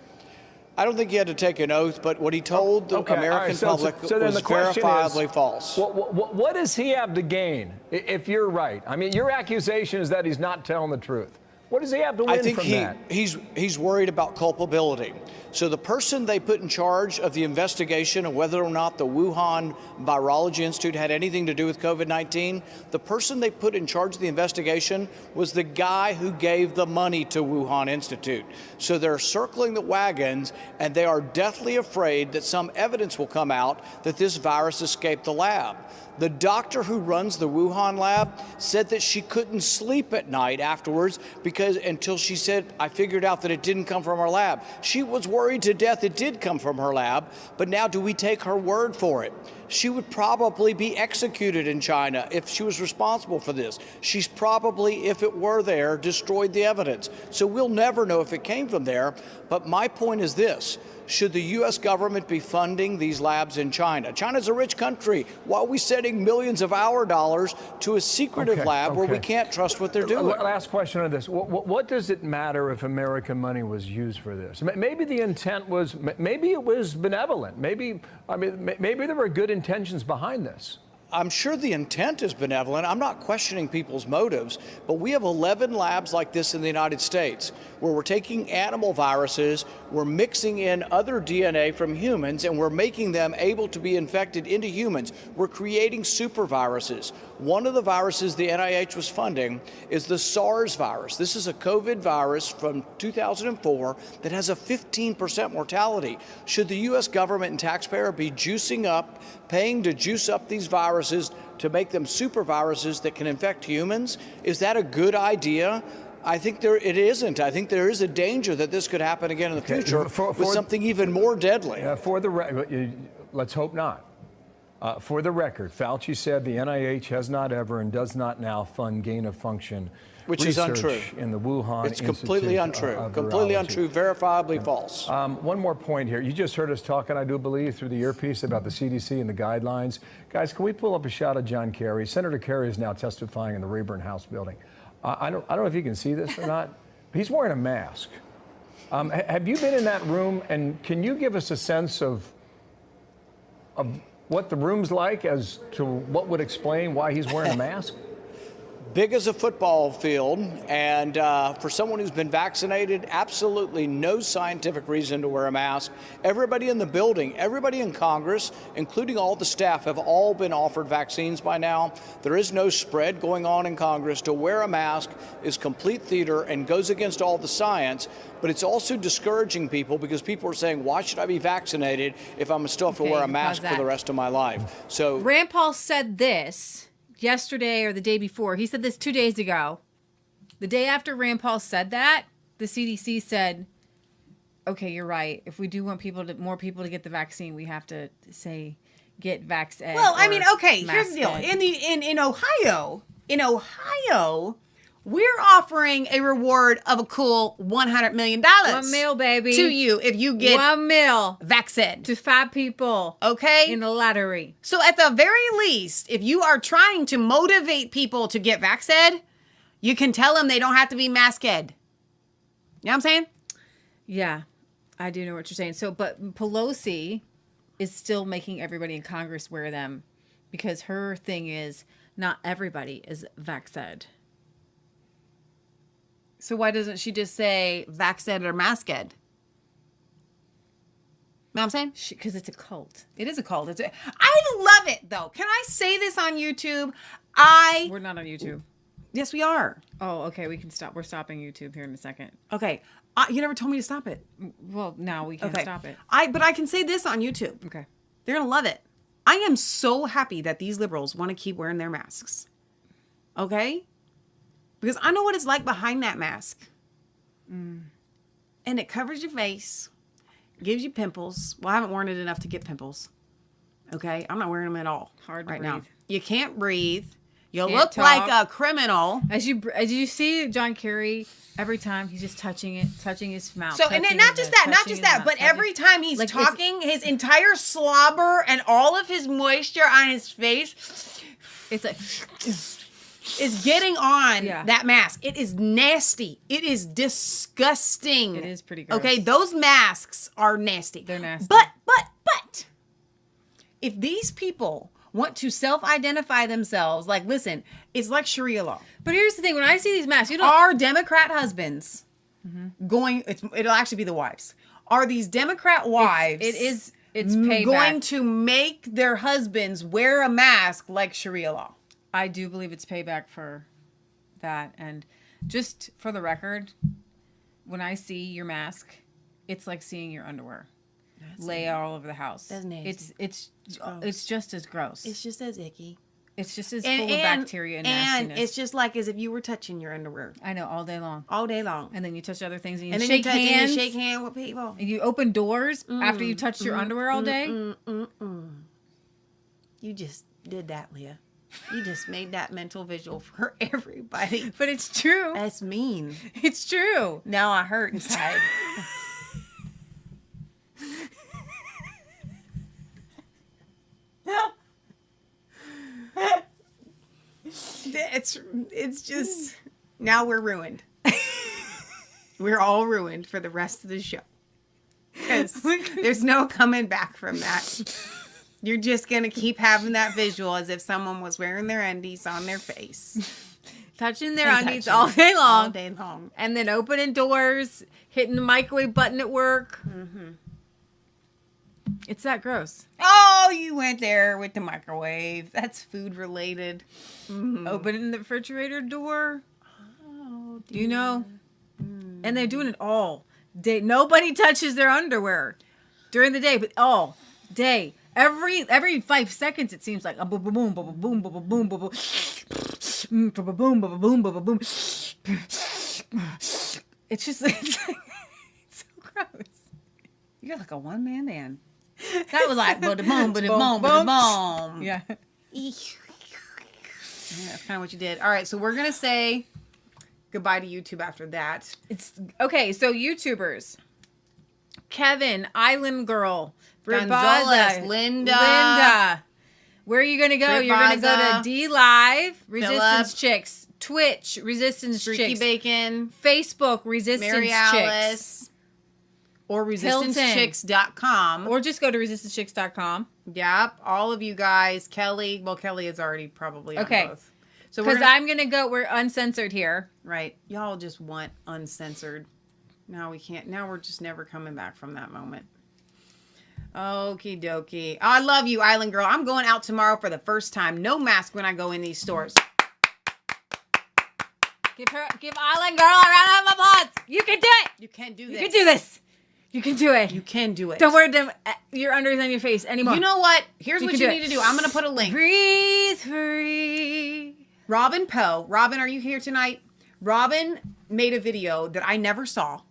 I don't think he had to take an oath, but what he told the American public was verifiably false. What does he have to gain if you're right? I mean, your accusation is that he's not telling the truth. What does he have to win from that? He's worried about culpability. So the person they put in charge of the investigation of whether or not the Wuhan Virology Institute had anything to do with COVID-19, the person they put in charge of the investigation was the guy who gave the money to Wuhan Institute. So they're circling the wagons, and they are deathly afraid that some evidence will come out that this virus escaped the lab. The doctor who runs the Wuhan lab said that she couldn't sleep at night afterwards until she said, I figured out that it didn't come from our lab. She was worried to death it did come from her lab, but now do we take her word for it? She would probably be executed in China if she was responsible for this. She's probably, if it were there, destroyed the evidence. So we'll never know if it came from there. But my point is this. Should the U.S. government be funding these labs in China? China's a rich country. Why are we sending millions of our dollars to a secretive lab where we can't trust what they're doing? Last question on this. What does it matter if American money was used for this? Maybe the intent was, maybe it was benevolent. Maybe there were good intentions behind this. I'm sure the intent is benevolent. I'm not questioning people's motives, but we have 11 labs like this in the United States where we're taking animal viruses, we're mixing in other DNA from humans, and we're making them able to be infected into humans. We're creating super viruses. One of the viruses the NIH was funding is the SARS virus. This is a COVID virus from 2004 that has a 15% mortality. Should the U.S. government and taxpayer be paying to juice up these viruses to make them super viruses that can infect humans? Is that a good idea? I think it isn't. I think there is a danger that this could happen again in the future with something even more deadly. Let's hope not. For the record, Fauci said the NIH has not ever and does not now fund gain-of-function which is untrue. In the Wuhan It's completely untrue. Completely untrue, verifiably false. One more point here. You just heard us talking, I do believe, through the earpiece about the CDC and the guidelines. Guys, can we pull up a shot of John Kerry? Senator Kerry is now testifying in the Rayburn House building. I don't know if you can see this or not. He's wearing a mask. Have you been in that room, and can you give us a sense of what the room's like as to what would explain why he's wearing a mask? Big as a football field, and for someone who's been vaccinated, absolutely no scientific reason to wear a mask. Everybody in the building, everybody in Congress, including all the staff, have all been offered vaccines by now. There is no spread going on in Congress. To wear a mask is complete theater and goes against all the science, but it's also discouraging people because people are saying, why should I be vaccinated if I'm still have to wear a mask for the rest of my life? So Rand Paul said this yesterday or the day before. He said this 2 days ago. The day after Rand Paul said that, the CDC said, okay, you're right. If we do want more people to get the vaccine, we have to say get vaxxed. Well, I mean, okay, here's the deal. In Ohio, we're offering a reward of a cool $100 million. $1 mil, baby. To you if you get $1 mil vaxxed. To 5 people. Okay? In the lottery. So at the very least, if you are trying to motivate people to get vaxxed, you can tell them they don't have to be masked. You know what I'm saying? Yeah, I do know what you're saying. So, but Pelosi is still making everybody in Congress wear them because her thing is not everybody is vaxxed. So why doesn't she just say vaxxed or masked? You know what I'm saying? Because it's a cult. It is a cult. I love it, though. Can I say this on YouTube? We're not on YouTube. Yes, we are. Oh, okay. We can stop. We're stopping YouTube here in a second. Okay. You never told me to stop it. Well, now we can stop it. But I can say this on YouTube. Okay. They're going to love it. I am so happy that these liberals want to keep wearing their masks. Okay? Because I know what it's like behind that mask. And it covers your face, gives you pimples. Well, I haven't worn it enough to get pimples. Okay? I'm not wearing them at all. Hard to right breathe. now. You can't breathe. You Can't look talk. like a criminal. As you see John Kerry, every time he's just touching his mouth. So, and not just that, but every time he's talking, his entire slobber and all of his moisture on his face, it's like... is getting on that mask. It is nasty. It is disgusting. It is pretty gross. Okay, those masks are nasty. They're nasty. But, if these people want to self-identify themselves, like, listen, it's like Sharia law. But here's the thing. When I see these masks, our Democrat husbands it'll actually be the wives. Are these Democrat wives... It's payback. Going to make their husbands wear a mask like Sharia law? I do believe it's payback for that. And just for the record, when I see your mask, it's like seeing your underwear lay all over the house. That's nasty. It's just as gross. It's just as icky. It's just as full of bacteria and nastiness. It's just like as if you were touching your underwear. I know, all day long. All day long. And then you touch other things and you and shake then hands. And you shake hands with people. And you open doors after you touched your underwear all day. You just did that, Leah. You just made that mental visual for everybody. But it's true. That's mean. It's true. Now I hurt inside. It's just now we're ruined. We're all ruined for the rest of the show. Because there's no coming back from that. You're just going to keep having that visual as if someone was wearing their undies on their face. Touching their undies all day long. All day long. And then opening doors, hitting the microwave button at work. It's that gross. Oh, you went there with the microwave. That's food related. Opening the refrigerator door. Oh, dear. You know? And they're doing it all day. Nobody touches their underwear during the day, but all day. Every 5 seconds, it seems like a boom, boom, boom, boom, boom, boom, boom, boom, boom, boom, boom, boom, boom, boom. It's just it's so gross. You're like a one-man band. That was like boom, boom, boom, boom. Yeah. That's kind of what you did. All right, so we're gonna say goodbye to YouTube after that. It's okay. So YouTubers, Kevin, Island Girl, Gonzalez, Linda. Where are you going to go? You're going to go to D Live, Resistance Chicks, Twitch, Resistance Chicks, Bacon, Facebook, Resistance Mary Chicks, Alice, or resistancechicks.com, or just go to resistancechicks.com. Yep, all of you guys. Kelly, well, Kelly is already probably on both. So because I'm going to go, we're uncensored here. Right. Y'all just want uncensored. Now we can't. Now we're just never coming back from that moment. Okie dokie. I love you, Island Girl. I'm going out tomorrow for the first time. No mask when I go in these stores. Give Island Girl a round of applause. You can do it. You can do this. You can do this. You can do it. You can do it. Don't wear your unders on your face anymore. You know what? Here's what you need to do. I'm going to put a link. Breathe free. Robin Poe. Robin, are you here tonight? Robin made a video that I never saw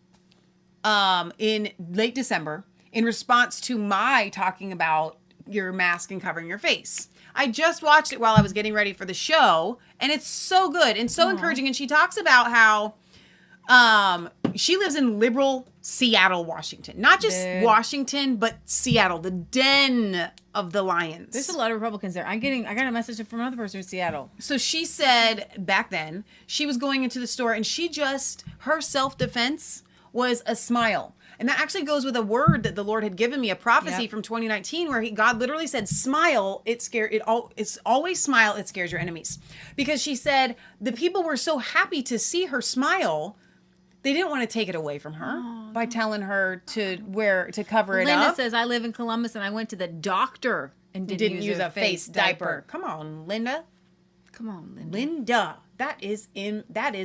in late December in response to my talking about your mask and covering your face. I just watched it while I was getting ready for the show, and it's so good and so encouraging. And she talks about how she lives in liberal Seattle, Washington. Not just Washington, but Seattle, the den of the lions. There's a lot of Republicans there. I got a message from another person in Seattle. So she said back then, she was going into the store, and her self-defense was a smile. And that actually goes with a word that the Lord had given me, a prophecy from 2019, where God literally said, smile, it's always smile, it scares your enemies. Because she said the people were so happy to see her smile, they didn't want to take it away from her by telling her to cover it up. Linda says, I live in Columbus and I went to the doctor and didn't use a face diaper. Come on, Linda. Come on, Linda. Linda. That is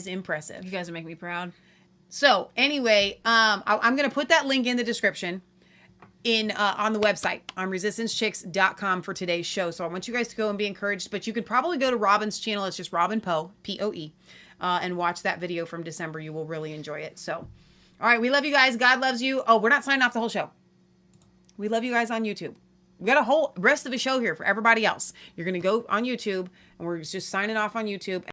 impressive. You guys are making me proud. So anyway, I'm going to put that link in the description on the website on resistancechicks.com for today's show. So I want you guys to go and be encouraged, but you could probably go to Robin's channel. It's just Robin Poe, P-O-E, and watch that video from December. You will really enjoy it. So, all right. We love you guys. God loves you. Oh, we're not signing off the whole show. We love you guys on YouTube. We got a whole rest of the show here for everybody else. You're going to go on YouTube and we're just signing off on YouTube.